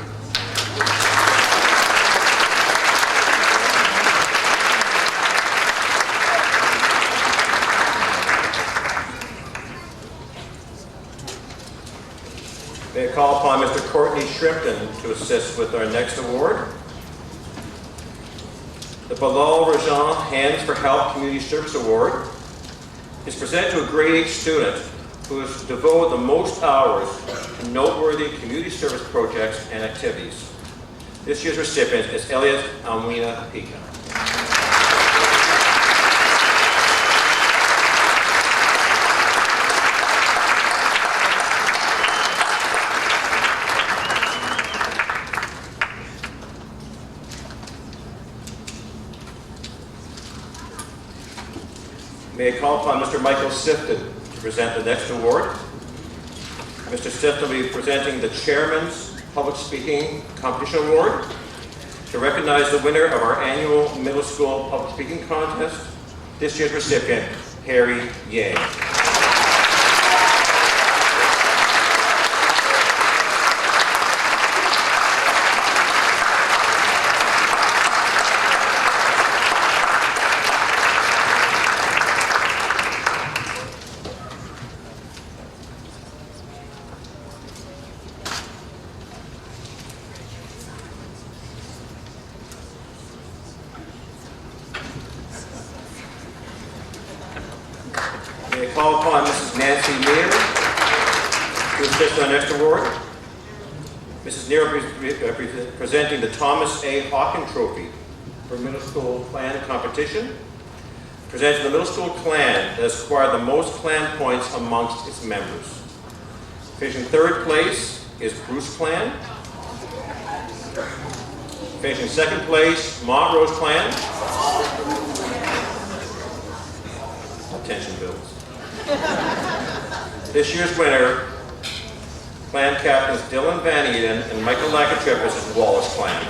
May I call upon Mr. Courtney Shrimpton to assist with our next award. The Bilal Rajan Hands for Help Community Service Award is presented to a grade 8 student who has devoted the most hours to noteworthy community service projects and activities. This year's recipient is Elliot Almina Pika. May I call upon Mr. Michael Sifton to present the next award. Mr. Sifton will be presenting the Chairman's Public Speaking Competition Award to recognize the winner of our annual middle school public speaking contest, this year's recipient, Harry Yang. May I call upon Mrs. Nancy Neer to assist on the next award. Mrs. Neer will be presenting the Thomas A. Hawken Trophy for middle school clan competition. Presenting the middle school clan that has acquired the most clan points amongst its members. Finishing third place is Bruce Clan. Finishing second place, Montrose Clan. Attention bills. This year's winner, clan captains Dylan Van Eden and Michael Lakatrippis is Wallace Clan.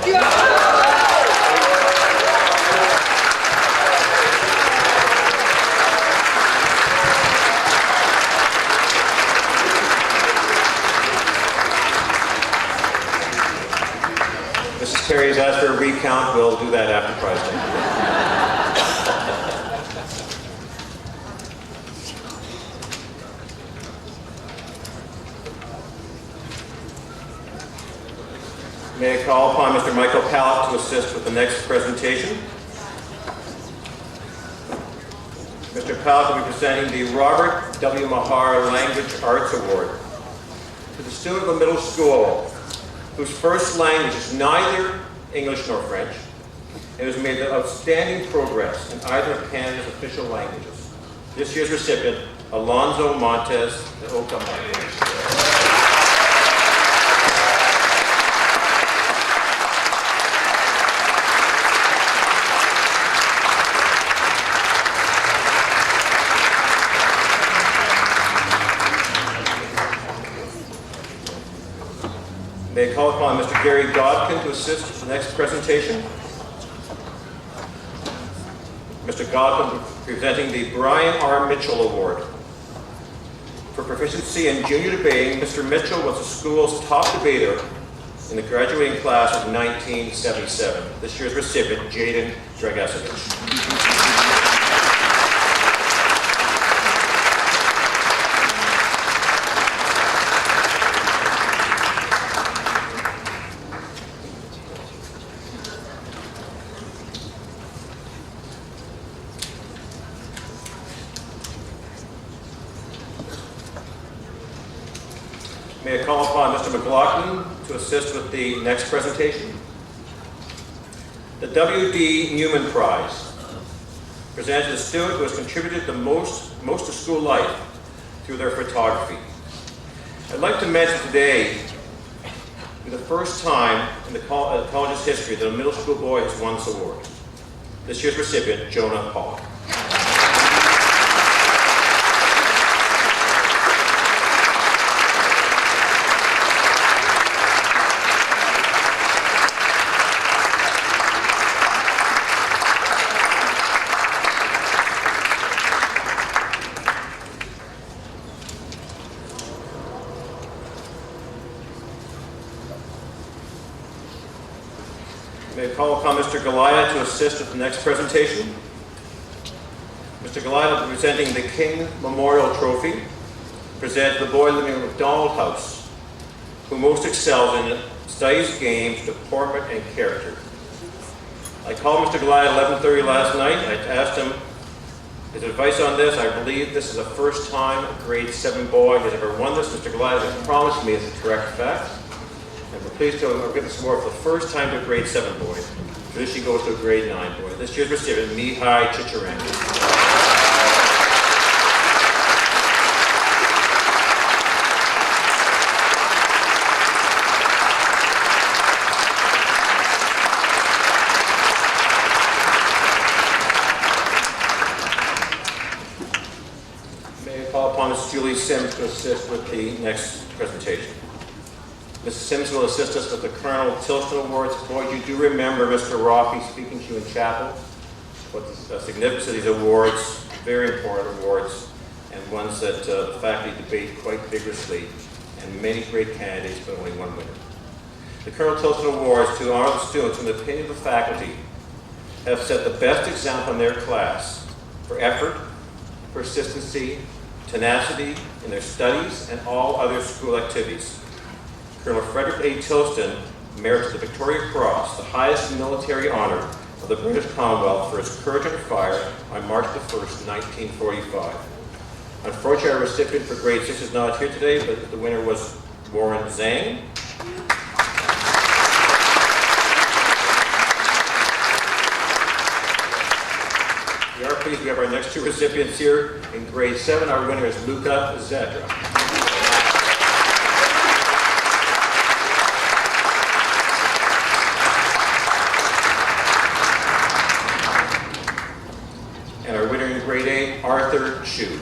Mrs. Perry has asked for a recount. We'll do that after prize day. May I call upon Mr. Michael Pallett to assist with the next presentation. Mr. Pallett will be presenting the Robert W. Mahar Language Arts Award to the student of the middle school whose first language is neither English nor French, and has made outstanding progress in either of Canada's official languages. This year's recipient, Alonzo Montes de Ocampo. May I call upon Mr. Gary Godkin to assist with the next presentation. Mr. Godkin presenting the Brian R. Mitchell Award. For proficiency in junior debating, Mr. Mitchell was the school's top debater in the graduating class of 1977. This year's recipient, Jaden Dragasevich. May I call upon Mr. McLaughlin to assist with the next presentation. The W.D. Newman Prize, presented to the student who has contributed the most to school life through their photography. I'd like to mention today, for the first time in the college's history, that a middle school boy has won this award. This year's recipient, Jonah Pollock. May I call upon Mr. Galaya to assist with the next presentation. Mr. Galaya will be presenting the King Memorial Trophy, presented to the boy living in the McDonald House, who most excels in studies, games, deportment, and character. I called Mr. Galaya at 11:30 last night. I asked him his advice on this. I believe this is the first time a grade 7 boy has ever won this. Mr. Galaya has promised me it's a correct fact. And we're pleased to give this award for the first time to a grade 7 boy. Traditionally goes to a grade 9 boy. This year's recipient, Mihai Chicharangi. May I call upon Ms. Julie Sims to assist with the next presentation. Mrs. Sims will assist us with the Colonel Tilston Awards. Boy, you do remember Mr. Roffey speaking to you in chapel. What's the significance of these awards, very important awards, and ones that the faculty debate quite vigorously, and many great candidates, but only one winner. The Colonel Tilston Awards, to honor the students, in the opinion of the faculty, have set the best example in their class for effort, persistency, tenacity in their studies, and all other school activities. Colonel Frederick A. Tilston merits the Victoria Cross, the highest military honor of the British Commonwealth, for his courage under fire on March the 1st, 1945. Unfortunately, our recipient for grade 6 is not here today, but the winner was Warren Zhang. We are pleased we have our next two recipients here. In grade 7, our winner is Luca Zedra. And our winner in grade 8, Arthur Chu.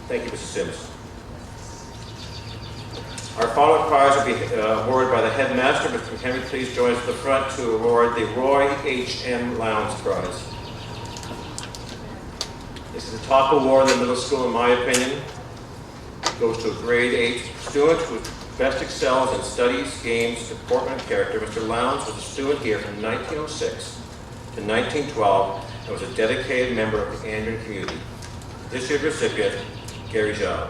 Thank you, Mrs. Sims. Our following prize will be awarded by the headmaster. Mr. McHenry, please join us at the front to award the Roy H.M. Lowndes Prize. This is the top award in the middle school, in my opinion. It goes to a grade 8 student who best excels in studies, games, deportment, and character. Mr. Lowndes was a student here from 1906 to 1912 and was a dedicated member of the Andrew community. This year's recipient, Gary Zhao.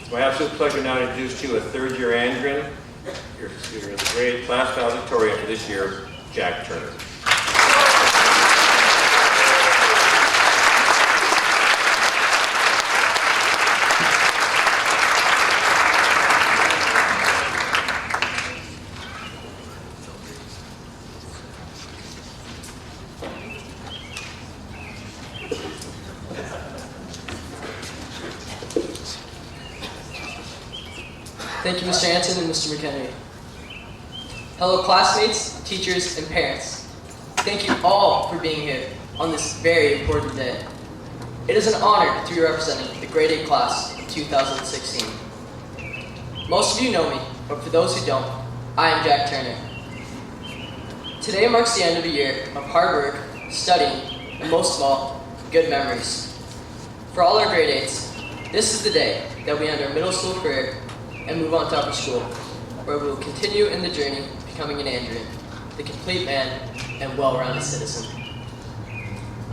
It's my absolute pleasure now to introduce to you a third-year Andrin. You're in the grade class valedictorian for this year, Jack Turner. Thank you, Mr. Hanson and Mr. McHenry. Hello, classmates, teachers, and parents. Thank you all for being here on this very important day. It is an honor to be representing the grade 8 class of 2016. Most of you know me, but for those who don't, I am Jack Turner. Today marks the end of a year of hard work, studying, and most of all, good memories. For all our grade 8s, this is the day that we end our middle school career and move on to upper school, where we will continue in the journey becoming an Andrian, the complete man and well-rounded citizen.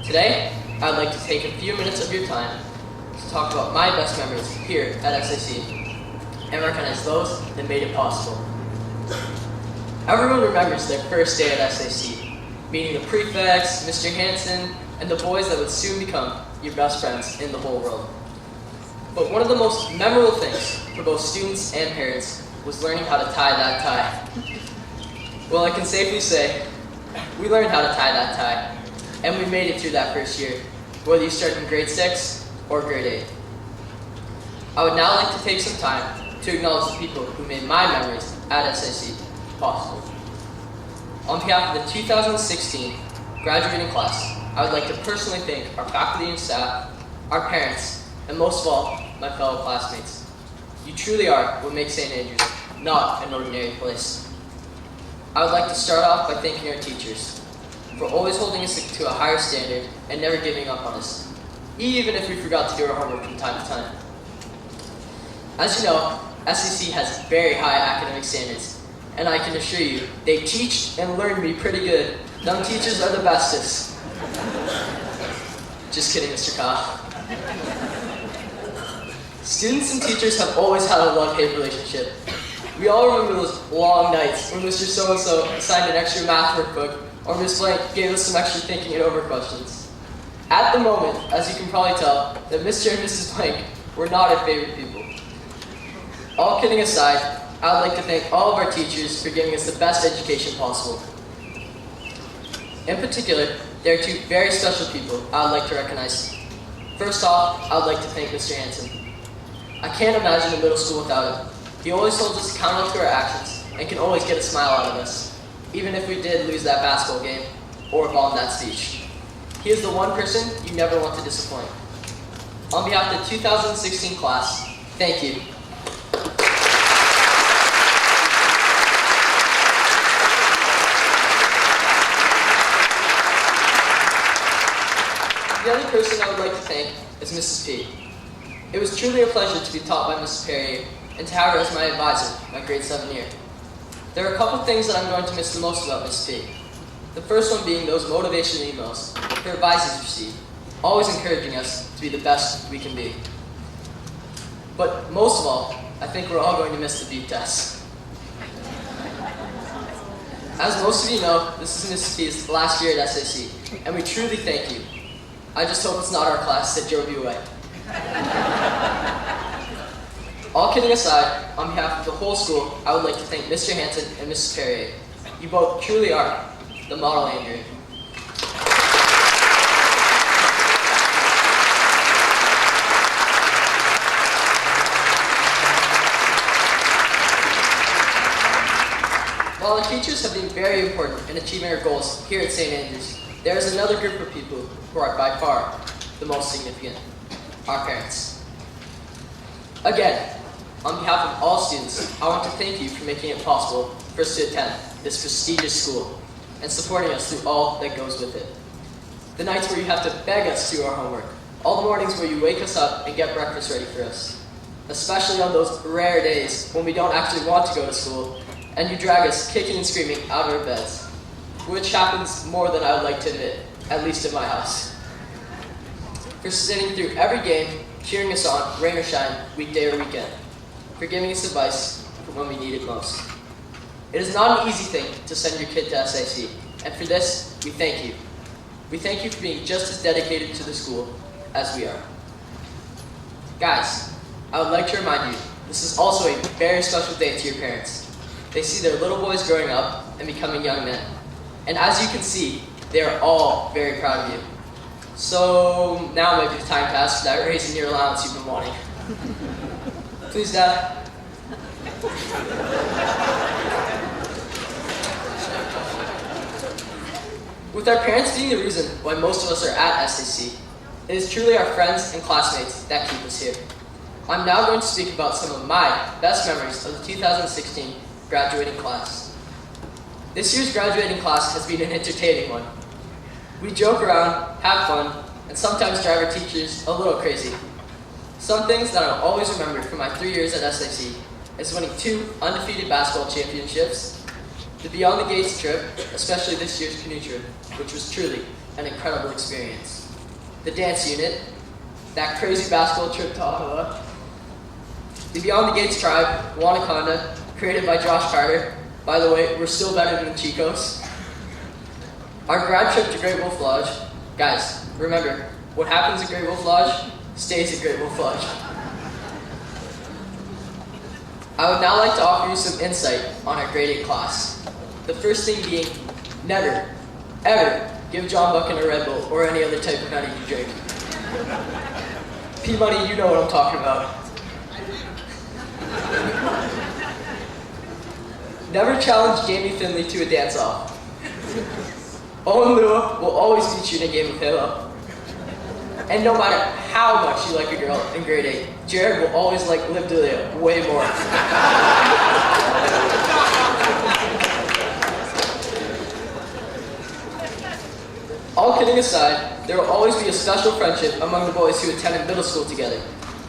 Today, I'd like to take a few minutes of your time to talk about my best memories here at SIC and recognize those that made it possible. Everyone remembers their first day at SIC, meeting the prefects, Mr. Hanson, and the boys that would soon become your best friends in the whole world. But one of the most memorable things for both students and parents was learning how to tie that tie. Well, I can safely say, we learned how to tie that tie, and we made it through that first year, whether you started in grade 6 or grade 8. I would now like to take some time to acknowledge the people who made my memories at SIC possible. On behalf of the 2016 graduating class, I would like to personally thank our faculty and staff, our parents, and most of all, my fellow classmates. You truly are what makes St. Andrews not an ordinary place. I would like to start off by thanking our teachers for always holding us to a higher standard and never giving up on us, even if we forgot to do our homework from time to time. As you know, SEC has very high academic standards, and I can assure you, they teach and learn me pretty good. Them teachers are the bestest. Just kidding, Mr. Koch. Students and teachers have always had a love-hate relationship. We all remember those long nights when Mr. So-and-so assigned an extra math workbook or Ms. Blank gave us some extra thinking it over questions. At the moment, as you can probably tell, that Mr. and Mrs. Blank were not our favorite people. All kidding aside, I would like to thank all of our teachers for giving us the best education possible. In particular, there are two very special people I would like to recognize. First off, I would like to thank Mr. Hanson. I can't imagine a middle school without him. He always holds us accountable to our actions and can always get a smile out of us, even if we did lose that basketball game or bomb that speech. He is the one person you never want to disappoint. On behalf of the 2016 class, thank you. The other person I would like to thank is Mrs. P. It was truly a pleasure to be taught by Mrs. Perrier and to have her as my advisor my grade 7 year. There are a couple things that I'm going to miss the most about Mrs. P. The first one being those motivational emails her advisors receive, always encouraging us to be the best we can be. But most of all, I think we're all going to miss the beep test. As most of you know, this is Mrs. P's last year at SAC, and we truly thank you. I just hope it's not our class that drove you away. All kidding aside, on behalf of the whole school, I would like to thank Mr. Hanson and Mrs. Perrier. You both truly are the model Andrew. While our teachers have been very important in achieving our goals here at St. Andrews, there is another group of people who are by far the most significant, our parents. Again, on behalf of all students, I want to thank you for making it possible for us to attend this prestigious school and supporting us through all that goes with it. The nights where you have to beg us to do our homework, all the mornings where you wake us up and get breakfast ready for us, especially on those rare days when we don't actually want to go to school and you drag us kicking and screaming out of our beds, which happens more than I would like to admit, at least in my house. For sitting through every game, cheering us on, rain or shine, weekday or weekend. For giving us advice for when we need it most. It is not an easy thing to send your kid to SAC, and for this, we thank you. We thank you for being just as dedicated to the school as we are. Guys, I would like to remind you, this is also a very special day to your parents. They see their little boys growing up and becoming young men. And as you can see, they are all very proud of you. So now might be the time to ask for that raise in your allowance you've been wanting. Please, Dad. With our parents being the reason why most of us are at SAC, it is truly our friends and classmates that keep us here. I'm now going to speak about some of my best memories of the 2016 graduating class. This year's graduating class has been an entertaining one. We joke around, have fun, and sometimes drive our teachers a little crazy. Some things that I'll always remember from my 3 years at SAC is winning 2 undefeated basketball championships, the Beyond the Gates trip, especially this year's canoe trip, which was truly an incredible experience. The dance unit, that crazy basketball trip to Ottawa, the Beyond the Gates tribe, Wanaconda, created by Josh Carter. By the way, we're still better than Chico's. Our grad trip to Great Wolf Lodge. Guys, remember, what happens at Great Wolf Lodge stays at Great Wolf Lodge. I would now like to offer you some insight on our grade 8 class. The first thing being, never, ever give John Buchan a Red Bull or any other type of nutty you drink. P-Money, you know what I'm talking about. Never challenge Jamie Finley to a dance-off. Owen Lua will always beat you in a game of Halo. And no matter how much you like a girl in grade 8, Jared will always like Liv Delia way more. All kidding aside, there will always be a special friendship among the boys who attended middle school together,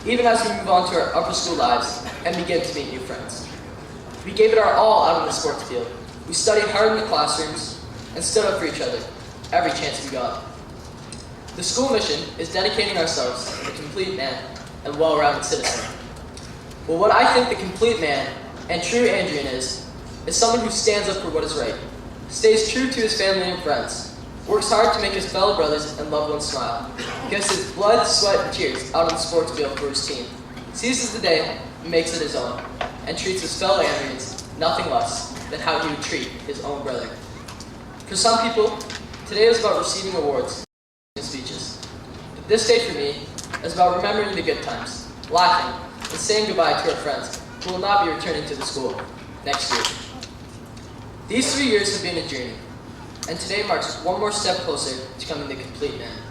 even as we move on to our upper school lives and begin to meet new friends. We gave it our all out on the sports field. We studied hard in the classrooms and stood up for each other every chance we got. The school mission is dedicating ourselves to the complete man and well-rounded citizen. Well, what I think the complete man and true Andrian is someone who stands up for what is right, stays true to his family and friends, works hard to make his fellow brothers and loved ones smile, gives his blood, sweat, and tears out on the sports field for his team, seizes the day and makes it his own, and treats his fellow Andrians nothing less than how he would treat his own brother. For some people, today is about receiving awards and speeches. But this day for me is about remembering the good times, laughing, and saying goodbye to our friends who will not be returning to the school next year. These 3 years have been a journey, and today marks one more step closer to coming to complete end.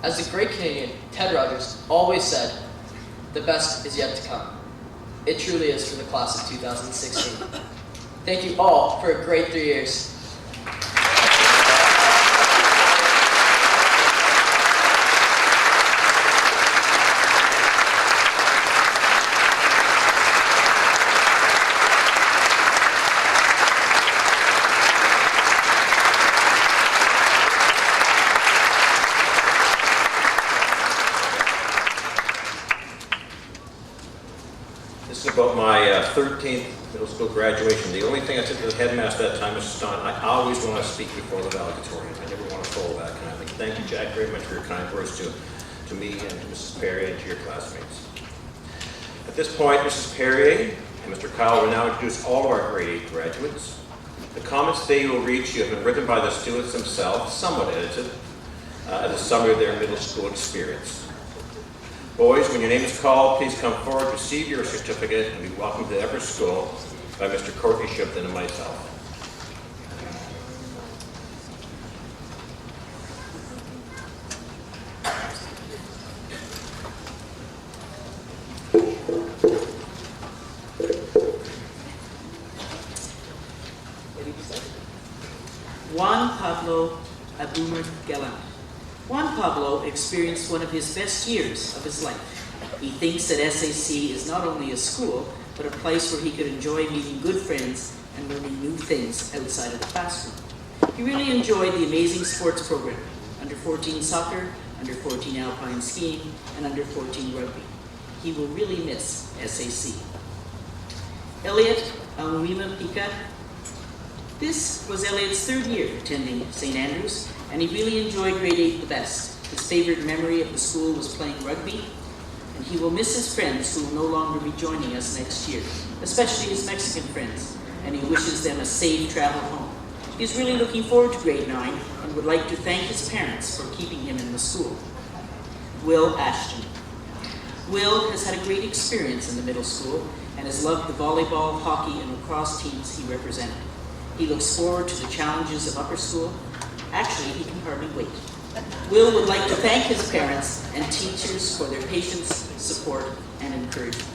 As the great Canadian Ted Rogers always said, the best is yet to come. It truly is for the class of 2016. Thank you all for a great 3 years. This is about my 13th middle school graduation. The only thing I said to the headmaster that time, Mr. Stein, I always want to speak before the valedictorian. I never want to follow that kind of thing. Thank you, Jack, very much for your kind words to me and to Mrs. Perrier and to your classmates. At this point, Mrs. Perrier and Mr. Kyle will now introduce all of our grade 8 graduates. The comments they will read to you have been written by the students themselves, somewhat edited, as a summary of their middle school experience. Boys, when your name is called, please come forward, receive your certificate, and be welcomed to Everest School by Mr. Courtney Shipton and myself. Juan Pablo Abumer Gallant. Juan Pablo experienced one of his best years of his life. He thinks that SAC is not only a school, but a place where he could enjoy meeting good friends and learning new things outside of the classroom. He really enjoyed the amazing sports program, under 14 soccer, under 14 alpine skiing, and under 14 rugby. He will really miss SAC. Elliot Amuima Pika. This was Elliot's 3rd year attending St. Andrews, and he really enjoyed grade 8 the best. His favorite memory of the school was playing rugby, and he will miss his friends who will no longer be joining us next year, especially his Mexican friends, and he wishes them a safe travel home. He's really looking forward to grade 9 and would like to thank his parents for keeping him in the school. Will Ashton. Will has had a great experience in the middle school and has loved the volleyball, hockey, and lacrosse teams he represented. He looks forward to the challenges of upper school. Actually, he can hardly wait. Will would like to thank his parents and teachers for their patience, support, and encouragement.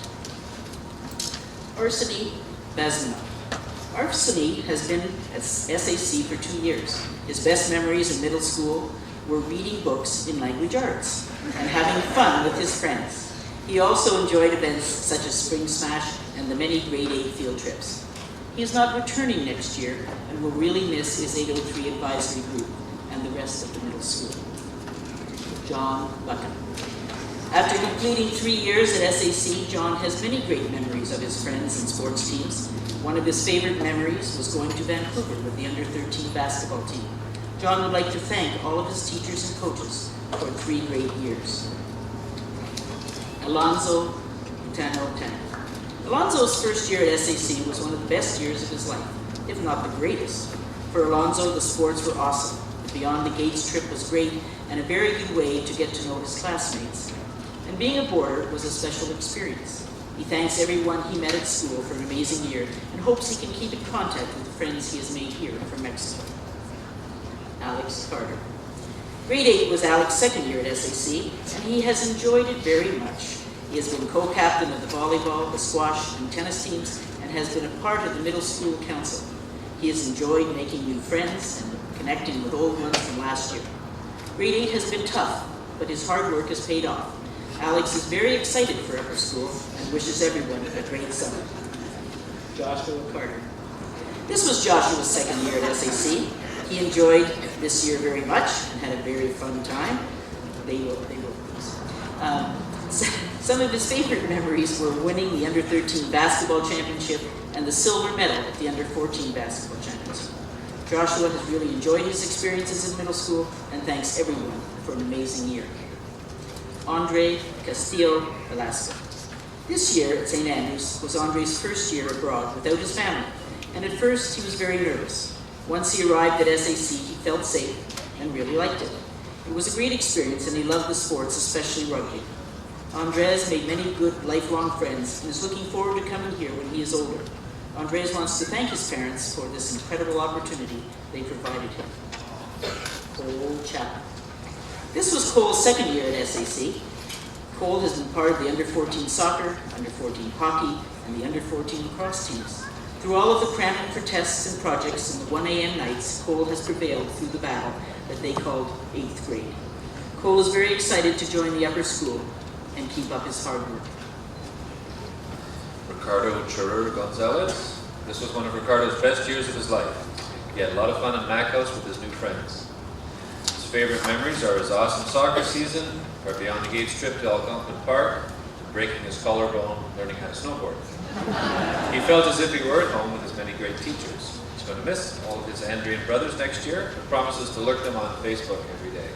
Arseny Bazina. Arseny has been at SAC for 2 years. His best memories in middle school were reading books in language arts and having fun with his friends. He also enjoyed events such as Spring Smash and the many grade 8 field trips. He is not returning next year and will really miss his 803 advisory group and the rest of the middle school. John Buchan. After completing 3 years at SAC, John has many great memories of his friends and sports teams. One of his favorite memories was going to Vancouver with the under 13 basketball team. John would like to thank all of his teachers and coaches for 3 great years. Alonzo Tano. Alonzo's first year at SAC was one of the best years of his life, if not the greatest. For Alonzo, the sports were awesome. The Beyond the Gates trip was great and a very good way to get to know his classmates. And being a boarder was a special experience. He thanks everyone he met at school for an amazing year and hopes he can keep in contact with the friends he has made here from Mexico. Alex Carter. Grade 8 was Alex's second year at SAC, and he has enjoyed it very much. He has been co-captain of the volleyball, the squash, and tennis teams, and has been a part of the middle school council. He has enjoyed making new friends and connecting with old ones from last year. Grade 8 has been tough, but his hard work has paid off. Alex is very excited for upper school and wishes everyone a great summer. Joshua Carter. This was Joshua's second year at SAC. He enjoyed this year very much and had a very fun time. They will please. Some of his favorite memories were winning the under 13 basketball championship and the silver medal at the under 14 basketball championship. Joshua has really enjoyed his experiences in middle school and thanks everyone for an amazing year. Andre Castillo Velasco. This year at St. Andrews was Andre's first year abroad without his family, and at first he was very nervous. Once he arrived at SAC, he felt safe and really liked it. It was a great experience and he loved the sports, especially rugby. Andres made many good lifelong friends and is looking forward to coming here when he is older. Andres wants to thank his parents for this incredible opportunity they provided him. Cole Chapman. This was Cole's second year at SAC. Cole has been part of the under-14 soccer, under-14 hockey, and the under-14 lacrosse teams. Through all of the cramming for tests and projects and the 1 a.m. nights, Cole has prevailed through the battle that they called 8th grade. Cole is very excited to join the upper school and keep up his hard work. Ricardo Churur Gonzalez. This was one of Ricardo's best years of his life. He had a lot of fun in Mac House with his new friends. His favorite memories are his awesome soccer season, our Beyond the Gates trip to Algonquin Park, and breaking his collarbone learning how to snowboard. He felt as if he were at home with his many great teachers. He's going to miss all of his Andrean brothers next year and promises to lurk them on Facebook every day.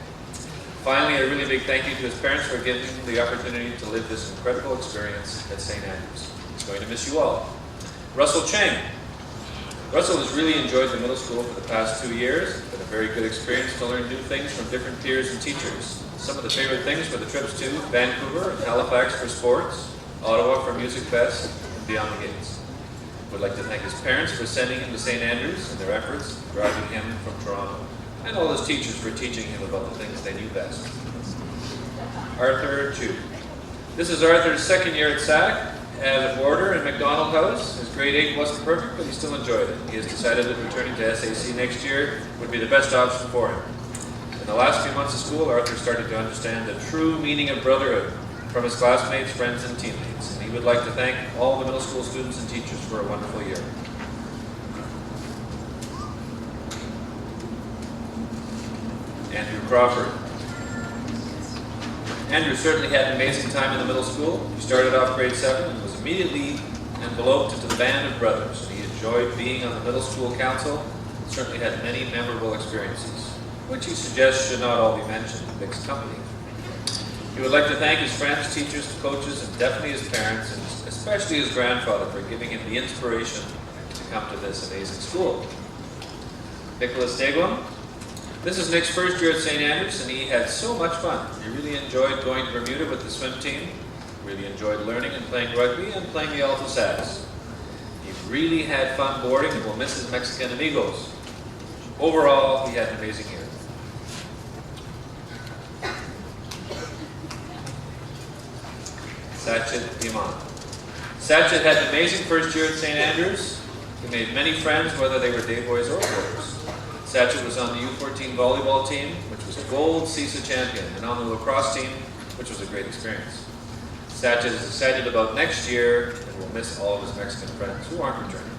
Finally, a really big thank you to his parents for giving him the opportunity to live this incredible experience at St. Andrews. He's going to miss you all. Russell Cheng. Russell has really enjoyed the middle school for the past 2 years. It's been a very good experience to learn new things from different peers and teachers. Some of the favorite things were the trips to Vancouver and Halifax for sports, Ottawa for Music Fest, and Beyond the Gates. We'd like to thank his parents for sending him to St. Andrews and their efforts driving him from Toronto, and all his teachers for teaching him about the things they knew best. Arthur Chu. This is Arthur's second year at SAC as a boarder in McDonald House. His grade 8 wasn't perfect, but he still enjoyed it. He has decided that returning to SAC next year would be the best option for him. In the last few months of school, Arthur started to understand the true meaning of brotherhood from his classmates, friends, and teammates. And he would like to thank all the middle school students and teachers for a wonderful year. Andrew Crawford. Andrew certainly had an amazing time in the middle school. He started off grade 7 and was immediately enveloped into the band of brothers. He enjoyed being on the middle school council and certainly had many memorable experiences, which he suggests should not all be mentioned in mixed company. He would like to thank his friends, teachers, coaches, and definitely his parents, and especially his grandfather for giving him the inspiration to come to this amazing school. Nicholas Degwam. This is Nick's first year at St. Andrews, and he had so much fun. He really enjoyed going to Bermuda with the swim team, really enjoyed learning and playing rugby, and playing the alto sax. He really had fun boarding and will miss his Mexican amigos. Overall, he had an amazing year. Sachin Diman. Sachin had an amazing first year at St. Andrews. He made many friends, whether they were day boys or boarders. Sachin was on the U14 volleyball team, which was a gold CISA champion, and on the lacrosse team, which was a great experience. Sachin is excited about next year and will miss all of his Mexican friends who aren't returning.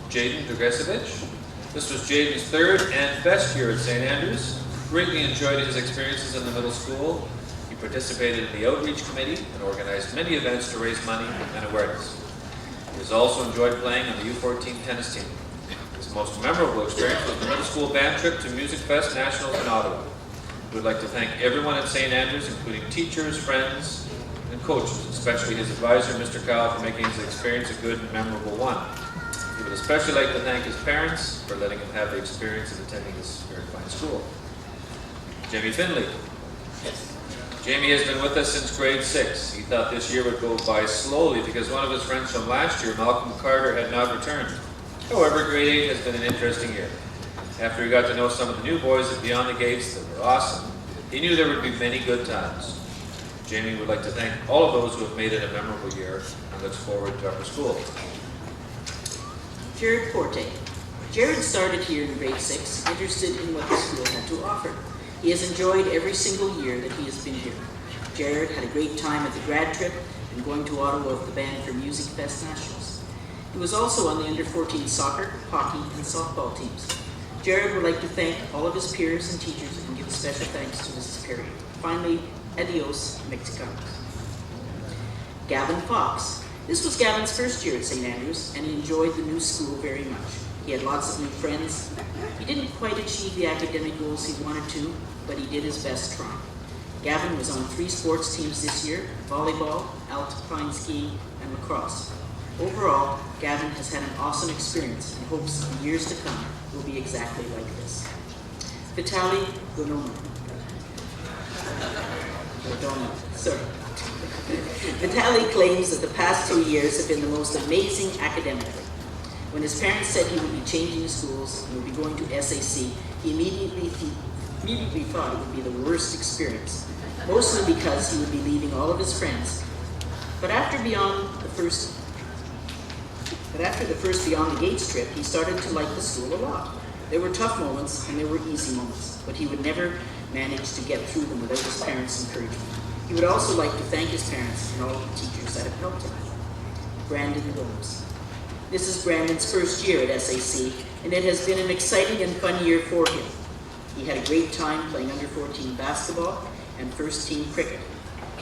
Jaden Dragosevich. This was Jaden's third and best year at St. Andrews. Greatly enjoyed his experiences in the middle school. He participated in the outreach committee and organized many events to raise money and awareness. He has also enjoyed playing on the U14 tennis team. His most memorable experience was the middle school band trip to Music Fest Nationals in Ottawa. We would like to thank everyone at St. Andrews, including teachers, friends, and coaches, especially his advisor, Mr. Kyle, for making his experience a good and memorable one. He would especially like to thank his parents for letting him have the experience of attending this very fine school. Jamie Finley. Jamie has been with us since grade 6. He thought this year would go by slowly because one of his friends from last year, Malcolm Carter, had not returned. However, grade 8 has been an interesting year. After he got to know some of the new boys at Beyond the Gates that were awesome, he knew there would be many good times. Jamie would like to thank all of those who have made it a memorable year and looks forward to upper school. Jared Forte. Jared started here in grade 6, interested in what the school had to offer. He has enjoyed every single year that he has been here. Jared had a great time at the grad trip and going to Ottawa with the band for Music Fest Nationals. He was also on the under-14 soccer, hockey, and softball teams. Jared would like to thank all of his peers and teachers and give special thanks to Mrs. Perry. Finally, adios, Mexicanos. Gavin Fox. This was Gavin's first year at St. Andrews, and he enjoyed the new school very much. He had lots of new friends. He didn't quite achieve the academic goals he wanted to, but he did his best trying. Gavin was on 3 sports teams this year: volleyball, alpine skiing, and lacrosse. Overall, Gavin has had an awesome experience and hopes the years to come will be exactly like this. Vitaly Gonomer. donut. Sorry. Vitaly claims that the past 2 years have been the most amazing academically. When his parents said he would be changing schools and would be going to SAC, he immediately thought it would be the worst experience, mostly because he would be leaving all of his friends. But after the first Beyond the Gates trip, he started to like the school a lot. There were tough moments and there were easy moments, but he would never manage to get through them without his parents' encouragement. He would also like to thank his parents and all the teachers that have helped him. Brandon Williams. This is Brandon's first year at SAC, and it has been an exciting and fun year for him. He had a great time playing under 14 basketball and first team cricket.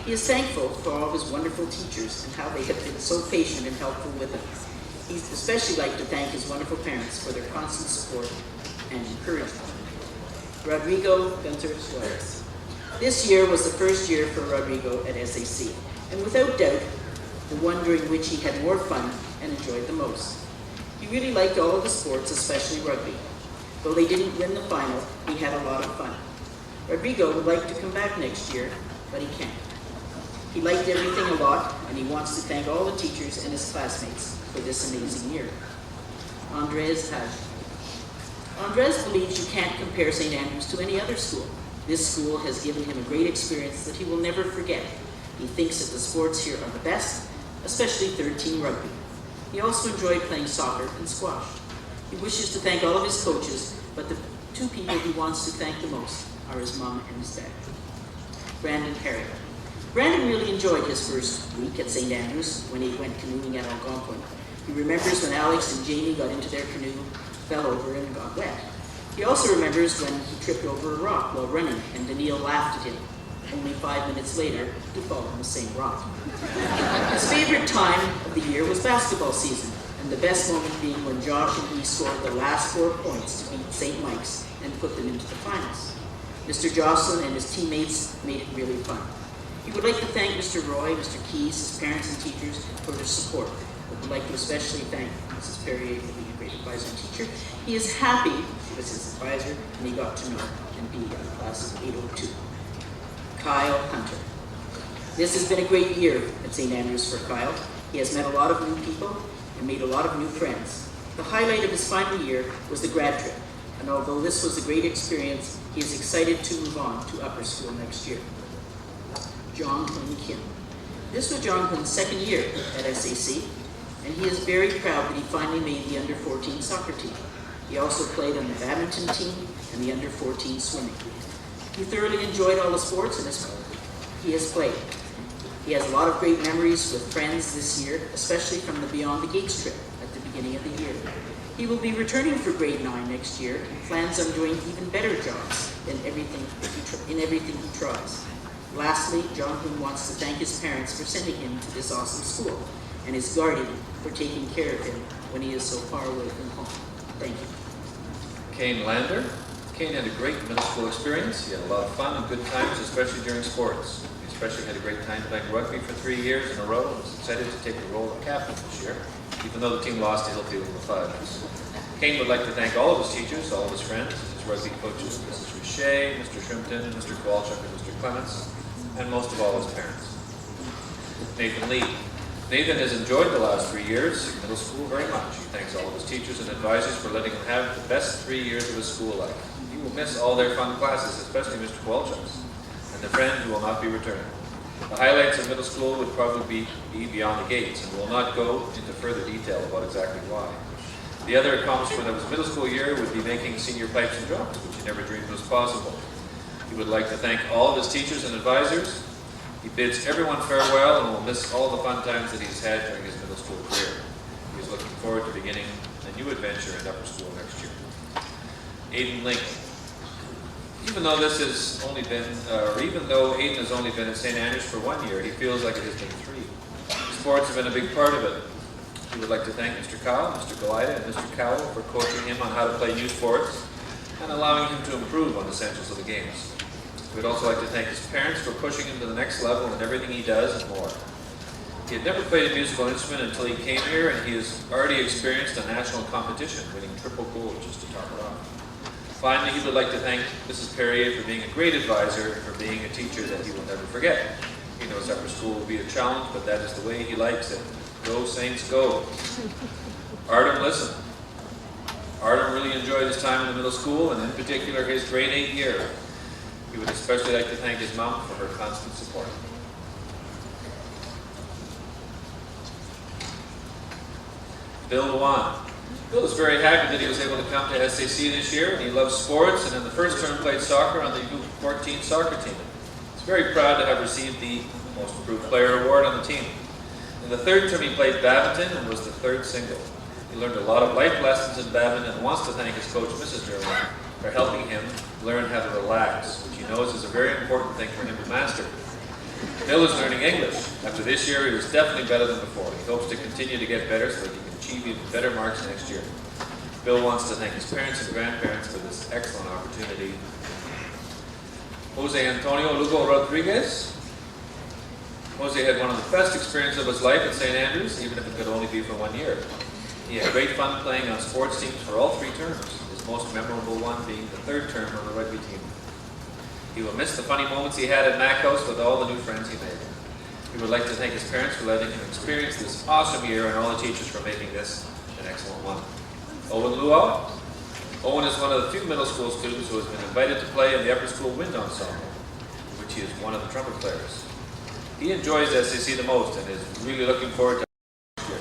He is thankful for all of his wonderful teachers and how they have been so patient and helpful with him. He'd especially like to thank his wonderful parents for their constant support and encouragement. Rodrigo Gunter Suarez. This year was the first year for Rodrigo at SAC, and without doubt, the one during which he had more fun and enjoyed the most. He really liked all of the sports, especially rugby. Though they didn't win the final, he had a lot of fun. Rodrigo would like to come back next year, but he can't. He liked everything a lot, and he wants to thank all the teachers and his classmates for this amazing year. Andres Haj. Andres believes you can't compare St. Andrews to any other school. This school has given him a great experience that he will never forget. He thinks that the sports here are the best, especially third team rugby. He also enjoyed playing soccer and squash. He wishes to thank all of his coaches, but the two people he wants to thank the most are his mom and his dad. Brandon Perry. Brandon really enjoyed his first week at St. Andrews when he went canoeing at Algonquin. He remembers when Alex and Jamie got into their canoe, fell over, and got wet. He also remembers when he tripped over a rock while running and Daniil laughed at him. Only 5 minutes later, he fell on the same rock. His favorite time of the year was basketball season, and the best moment being when Josh and he scored the last 4 points to beat St. Mike's and put them into the finals. Mr. Jocelyn and his teammates made it really fun. He would like to thank Mr. Roy, Mr. Keys, his parents and teachers for their support. But would like to especially thank Mrs. Perrier for being a great advisor and teacher. He is happy she was his advisor and he got to know and be in the class of 802. Kyle Hunter. This has been a great year at St. Andrews for Kyle. He has met a lot of new people and made a lot of new friends. The highlight of his final year was the grad trip, and although this was a great experience, he is excited to move on to upper school next year. John Hoon Kim. This was John Hoon's second year at SAC, and he is very proud that he finally made the under 14 soccer team. He also played on the badminton team and the under 14 swimming. He thoroughly enjoyed all the sports he has played. He has a lot of great memories with friends this year, especially from the Beyond the Gates trip at the beginning of the year. He will be returning for grade 9 next year and plans on doing even better jobs in everything he tries. Lastly, John Hoon wants to thank his parents for sending him to this awesome school and his guardian for taking care of him when he is so far away from home. Thank you. Kane Lander. Kane had a great middle school experience. He had a lot of fun and good times, especially during sports. He especially had a great time playing rugby for 3 years in a row and was excited to take the role of captain this year, even though the team lost to Hillfield in the finals. Kane would like to thank all of his teachers, all of his friends, his rugby coaches, Mrs. Richet, Mr. Shrimpton, Mr. Kowalchuk, and Mr. Clements, and most of all his parents. Nathan Lee. Nathan has enjoyed the last 3 years in middle school very much. He thanks all of his teachers and advisors for letting him have the best 3 years of his school life. He will miss all their fun classes, especially Mr. Kowalchuk's, and the friend who will not be returning. The highlights of middle school would probably be Beyond the Gates, and will not go into further detail about exactly why. The other accomplishment of his middle school year would be making senior pipes and drums, which he never dreamed was possible. He would like to thank all of his teachers and advisors. He bids everyone farewell and will miss all the fun times that he's had during his middle school career. He is looking forward to beginning a new adventure in upper school next year. Aiden Lincoln. Even though Aiden has only been at St. Andrews for 1 year, he feels like it has been 3. Sports have been a big part of it. He would like to thank Mr. Kyle, Mr. Galida, and Mr. Cowell for coaching him on how to play new sports and allowing him to improve on the essentials of the games. We'd also like to thank his parents for pushing him to the next level in everything he does and more. He had never played a musical instrument until he came here, and he has already experienced a national competition, winning triple gold just to top it off. Finally, he would like to thank Mrs. Perrier for being a great advisor and for being a teacher that he will never forget. He knows upper school will be a challenge, but that is the way he likes it. Go Saints, go. Artem, listen. Artem really enjoyed his time in the middle school, and in particular his grade 8 year. He would especially like to thank his mom for her constant support. Bill Dewan. Bill is very happy that he was able to come to SAC this year, and he loves sports, and in the first term played soccer on the U14 soccer team. He's very proud to have received the Most Improved Player award on the team. In the third term he played badminton and was the third single. He learned a lot of life lessons in badminton and wants to thank his coach, Mrs. Derwin, for helping him learn how to relax, which he knows is a very important thing for him to master. Bill is learning English. After this year, he was definitely better than before. He hopes to continue to get better so that he can achieve even better marks next year. Bill wants to thank his parents and grandparents for this excellent opportunity. Jose Antonio Lugo Rodriguez. Jose had one of the best experiences of his life at St. Andrews, even if it could only be for 1 year. He had great fun playing on sports teams for all 3 terms, his most memorable one being the 3rd term on the rugby team. He will miss the funny moments he had at Mac House with all the new friends he made. He would like to thank his parents for letting him experience this awesome year and all the teachers for making this an excellent one. Owen Luau. Owen is one of the few middle school students who has been invited to play in the upper school wind ensemble, which he is one of the trumpet players. He enjoys SAC the most and is really looking forward to next year.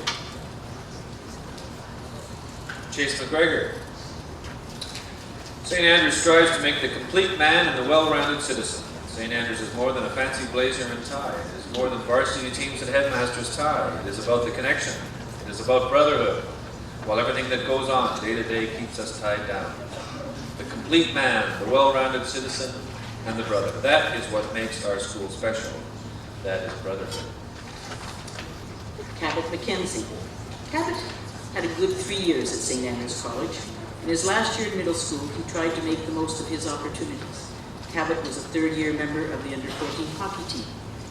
Chase McGregor. St. Andrews strives to make the complete man and the well-rounded citizen. St. Andrews is more than a fancy blazer and tie. It is more than varsity teams and headmasters tie. It is about the connection. It is about brotherhood. While everything that goes on day to day keeps us tied down. The complete man, the well-rounded citizen, and the brother. That is what makes our school special. That is brotherhood. Cabot McKenzie. Cabot had a good 3 years at St. Andrews College. In his last year in middle school, he tried to make the most of his opportunities. Cabot was a 3rd-year member of the under-14 hockey team.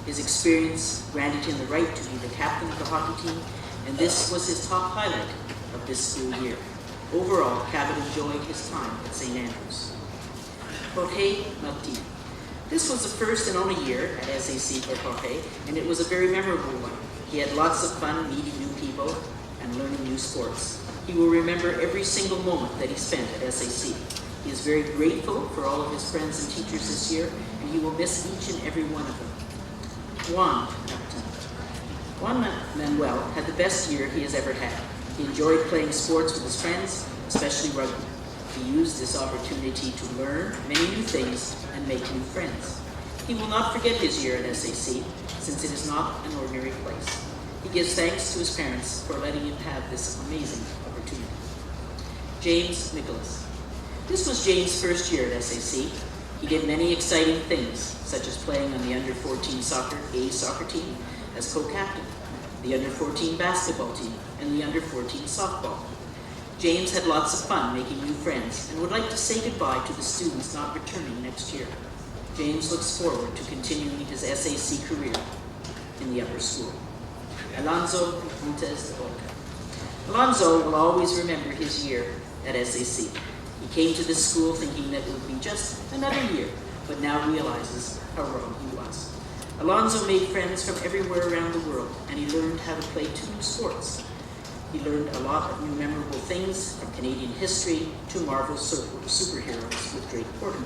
His experience granted him the right to be the captain of the hockey team, and this was his top highlight of this school year. Overall, Cabot enjoyed his time at St. Andrews. Jorge Martin. This was the first and only year at SAC for Jorge, and it was a very memorable one. He had lots of fun meeting new people and learning new sports. He will remember every single moment that he spent at SAC. He is very grateful for all of his friends and teachers this year, and he will miss each and every one of them. Juan Upton. Juan Manuel had the best year he has ever had. He enjoyed playing sports with his friends, especially rugby. He used this opportunity to learn many new things and make new friends. He will not forget his year at SAC, since it is not an ordinary place. He gives thanks to his parents for letting him have this amazing opportunity. James Nicholas. This was James' first year at SAC. He did many exciting things, such as playing on the under-14 soccer team as co-captain, the under-14 basketball team, and the under-14 softball. James had lots of fun making new friends and would like to say goodbye to the students not returning next year. James looks forward to continuing his SAC career in the upper school. Alonzo Montes de Oca. Alonzo will always remember his year at SAC. He came to this school thinking that it would be just another year, but now realizes how wrong he was. Alonzo made friends from everywhere around the world, and he learned how to play 2 new sports. He learned a lot of new memorable things, from Canadian history to Marvel superheroes with Drake Portman.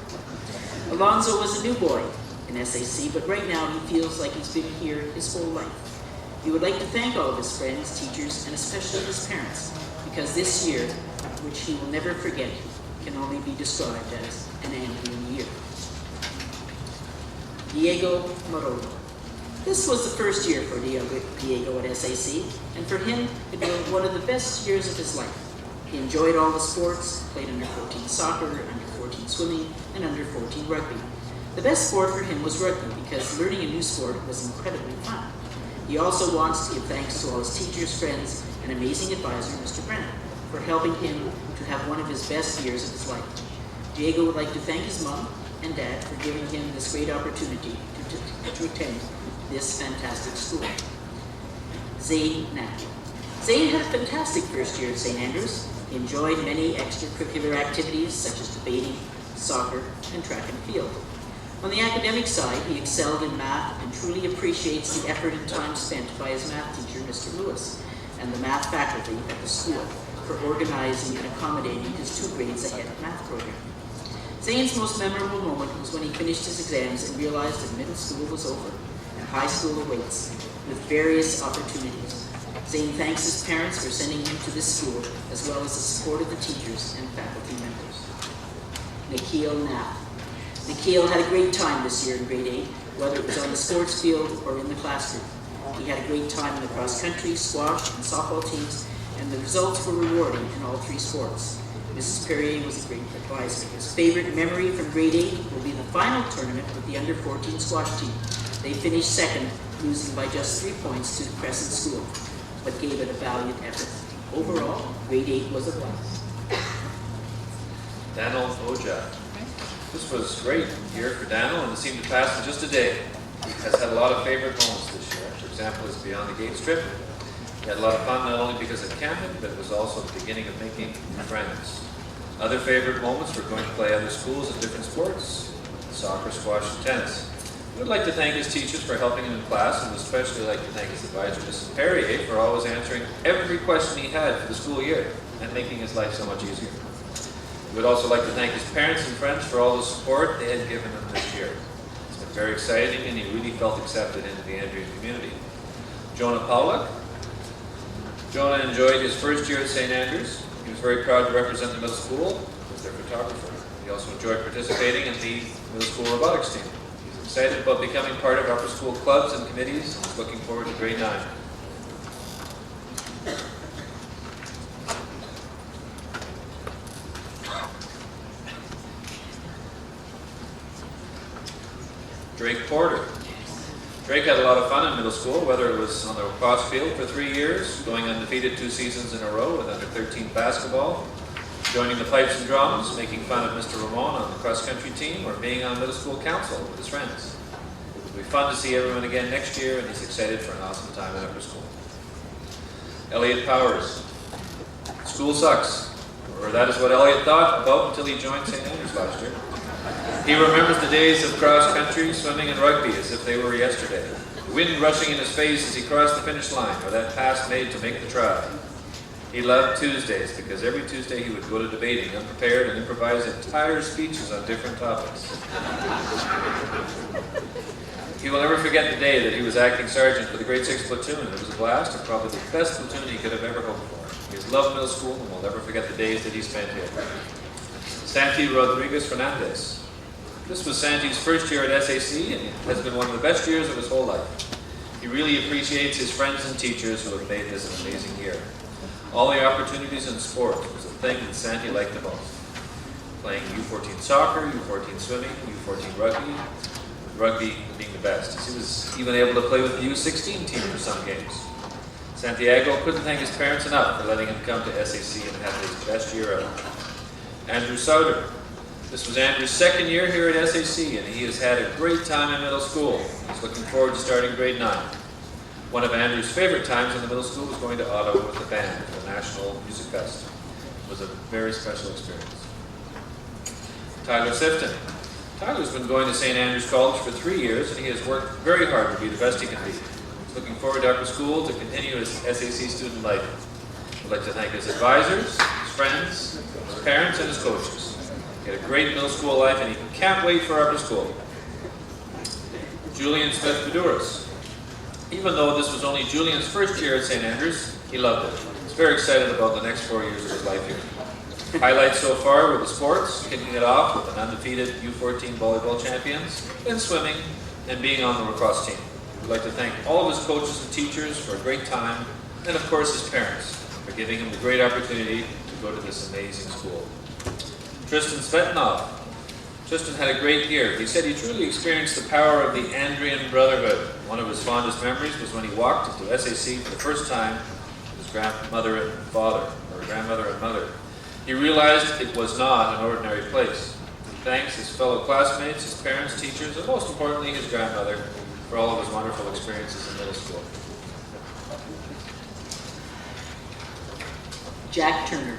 Alonzo was a new boy in SAC, but right now he feels like he's been here his whole life. He would like to thank all of his friends, teachers, and especially his parents, because this year, which he will never forget, can only be described as an Andrew year. Diego Maroto. This was the first year for Diego at SAC, and for him, it was one of the best years of his life. He enjoyed all the sports, played under-14 soccer, under-14 swimming, and under-14 rugby. The best sport for him was rugby because learning a new sport was incredibly fun. He also wants to give thanks to all his teachers, friends, and amazing advisor, Mr. Brennan, for helping him to have one of his best years of his life. Diego would like to thank his mom and dad for giving him this great opportunity to attend this fantastic school. Zane Knapp. Zane had a fantastic first year at St. Andrews. He enjoyed many extracurricular activities such as debating, soccer, and track and field. On the academic side, he excelled in math and truly appreciates the effort and time spent by his math teacher, Mr. Lewis, and the math faculty at the school for organizing and accommodating his 2 grades ahead math program. Zane's most memorable moment was when he finished his exams and realized that middle school was over and high school awaits, with various opportunities. Zane thanks his parents for sending him to this school, as well as the support of the teachers and faculty members. Nikhil Nath. Nikhil had a great time this year in grade 8, whether it was on the sports field or in the classroom. He had a great time in the cross-country, squash, and softball teams, and the results were rewarding in all 3 sports. Mrs. Perrier was a great advisor. His favorite memory from grade 8 will be the final tournament with the under-14 squash team. They finished second, losing by just 3 points to Crescent School, but gave it a valiant effort. Overall, grade 8 was a blast. Daniel Ojak. This was a great year for Daniel, and it seemed to pass in just a day. He has had a lot of favorite moments this year. For example, his Beyond the Gates trip. He had a lot of fun not only because of camping, but it was also the beginning of making friends. Other favorite moments were going to play other schools in different sports, soccer, squash, and tennis. I would like to thank his teachers for helping him in class, and especially like to thank his advisor, Mrs. Perrier, for always answering every question he had for the school year and making his life so much easier. We would also like to thank his parents and friends for all the support they had given him this year. It's been very exciting, and he really felt accepted into the Andrean community. Jonah Pawlak. Jonah enjoyed his first year at St. Andrews. He was very proud to represent the middle school as their photographer. He also enjoyed participating in the middle school robotics team. He's excited about becoming part of upper school clubs and committees, and is looking forward to grade 9. Drake Porter. Drake had a lot of fun in middle school, whether it was on the lacrosse field for 3 years, going undefeated 2 seasons in a row with under-13 basketball, joining the pipes and drums, making fun of Mr. Ramon on the cross-country team, or being on middle school council with his friends. It will be fun to see everyone again next year, and he's excited for an awesome time at upper school. Elliot Powers. School sucks, or that is what Elliot thought about until he joined St. Andrews last year. He remembers the days of cross-country, swimming, and rugby as if they were yesterday. The wind rushing in his face as he crossed the finish line, or that pass made to make the try. He loved Tuesdays because every Tuesday he would go to debating, unprepared, and improvise entire speeches on different topics. He will never forget the day that he was acting sergeant for the grade 6 platoon. It was a blast, and probably the best platoon he could have ever hoped for. He has loved middle school and will never forget the days that he spent here. Santi Rodriguez Fernandez. This was Santi's first year at SAC, and it has been one of the best years of his whole life. He really appreciates his friends and teachers who have made this an amazing year. All the opportunities in sport was the thing that Santi liked the most. Playing U14 soccer, U14 swimming, U14 rugby, with rugby being the best. He was even able to play with the U16 team for some games. Santiago couldn't thank his parents enough for letting him come to SAC and have his best year ever. Andrew Sauter. This was Andrew's second year here at SAC, and he has had a great time in middle school. He's looking forward to starting grade 9. One of Andrew's favorite times in the middle school was going to Ottawa with the band for the National Music Fest. It was a very special experience. Tyler Sifton. Tyler's been going to St. Andrews College for 3 years, and he has worked very hard to be the best he can be. He's looking forward to upper school to continue his SAC student life. I'd like to thank his advisors, his friends, his parents, and his coaches. He had a great middle school life, and he can't wait for upper school. Julian Smith-Beduris. Even though this was only Julian's first year at St. Andrews, he loved it. He's very excited about the next 4 years of his life here. Highlights so far were the sports, kicking it off with an undefeated U14 volleyball champions, then swimming, and being on the lacrosse team. We'd like to thank all of his coaches and teachers for a great time, and of course his parents for giving him the great opportunity to go to this amazing school. Tristan Svetnov. Tristan had a great year. He said he truly experienced the power of the Andrian Brotherhood. One of his fondest memories was when he walked into SAC for the first time with his grandmother and father, or grandmother and mother. He realized it was not an ordinary place. He thanks his fellow classmates, his parents, teachers, and most importantly his grandmother for all of his wonderful experiences in middle school. Jack Turner.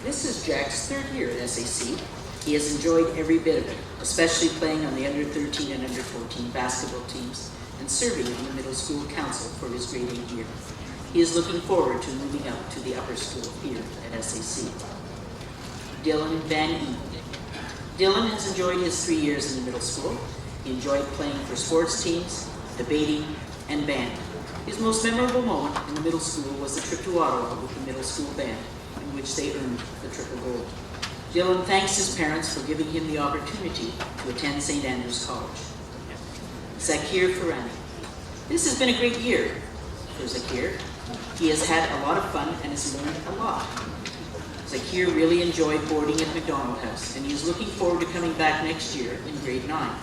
This is Jack's third year at SAC. He has enjoyed every bit of it, especially playing on the under 13 and under 14 basketball teams and serving on the middle school council for his grade 8 year. He is looking forward to moving up to the upper school here at SAC. Dylan Van Eaton. Dylan has enjoyed his 3 years in the middle school. He enjoyed playing for sports teams, debating, and band. His most memorable moment in the middle school was the trip to Ottawa with the middle school band, in which they earned the triple gold. Dylan thanks his parents for giving him the opportunity to attend St. Andrews College. Zakir Farani. This has been a great year for Zakir. He has had a lot of fun and has learned a lot. Zakir really enjoyed boarding at McDonald House, and he is looking forward to coming back next year in grade 9,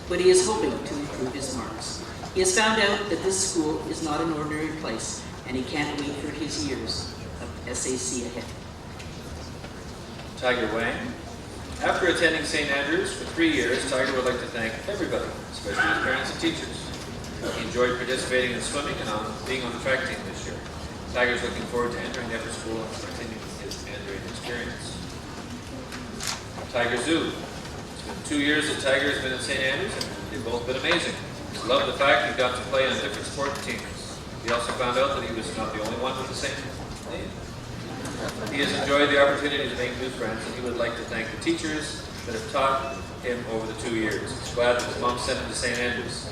but he is hoping to improve his marks. He has found out that this school is not an ordinary place, and he can't wait for his years of SAC ahead. Tiger Wang. After attending St. Andrews for 3 years, Tiger would like to thank everybody, especially his parents and teachers. He enjoyed participating in swimming and being on the track team this year. Tiger is looking forward to entering the upper school and continuing his Mandarin experience. Tiger Zhu. It's been 2 years that Tiger has been at St. Andrews, and they've both been amazing. He loved the fact he got to play on different sport teams. He also found out that he was not the only one with the same name. He has enjoyed the opportunity to make new friends, and he would like to thank the teachers that have taught him over the 2 years. He's glad that his mom sent him to St. Andrews,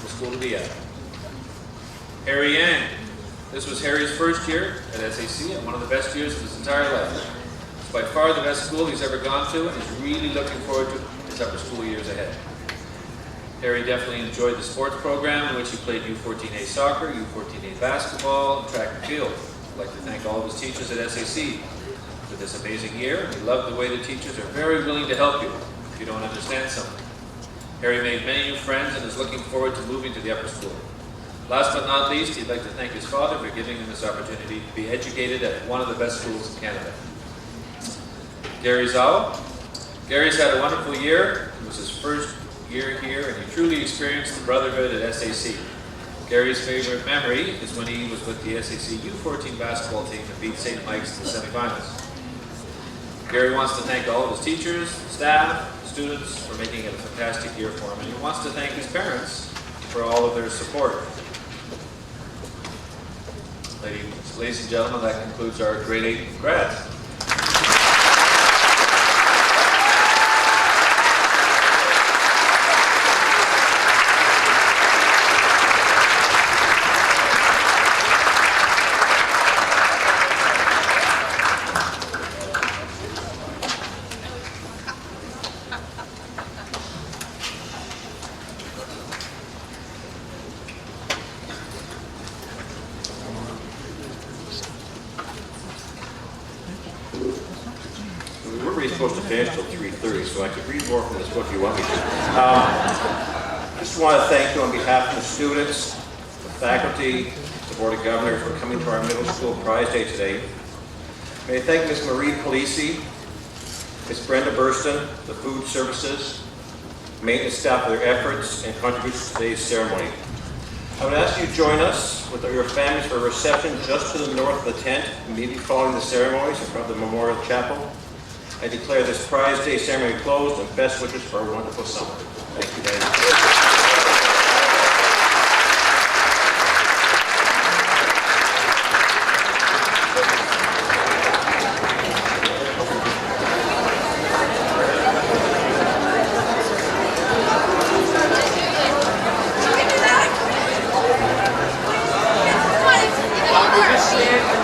the school to be at. Harry Yang. This was Harry's first year at SAC and one of the best years of his entire life. It's by far the best school he's ever gone to, and he's really looking forward to his upper school years ahead. Harry definitely enjoyed the sports program in which he played U14A soccer, U14A basketball, and track and field. I'd like to thank all of his teachers at SAC for this amazing year. We love the way the teachers are very willing to help you if you don't understand something. Harry made many new friends and is looking forward to moving to the upper school. Last but not least, he'd like to thank his father for giving him this opportunity to be educated at one of the best schools in Canada. Gary Zhao. Gary's had a wonderful year. It was his first year here, and he truly experienced the brotherhood at SAC. Gary's favorite memory is when he was with the SAC U14 basketball team and beat St. Mike's in the semifinals. Gary wants to thank all of his teachers, staff, students for making it a fantastic year for him, and he wants to thank his parents for all of their support. Ladies and gentlemen, that concludes our grade 8 grads. Supposed to finish till 3:30, so I could read more from this book if you want me to. Just want to thank you on behalf of the students, the faculty, the Board of Governors for coming to our middle school prize day today. May I thank Ms. Marie Polisi, Ms. Brenda Burston, the food services, maintenance staff for their efforts and contributions to today's ceremony. I would ask you to join us with your families for a reception just to the north of the tent, immediately following the ceremonies in front of the Memorial Chapel. I declare this prize day ceremony closed and best wishes for a wonderful summer. Thank you very much. Stand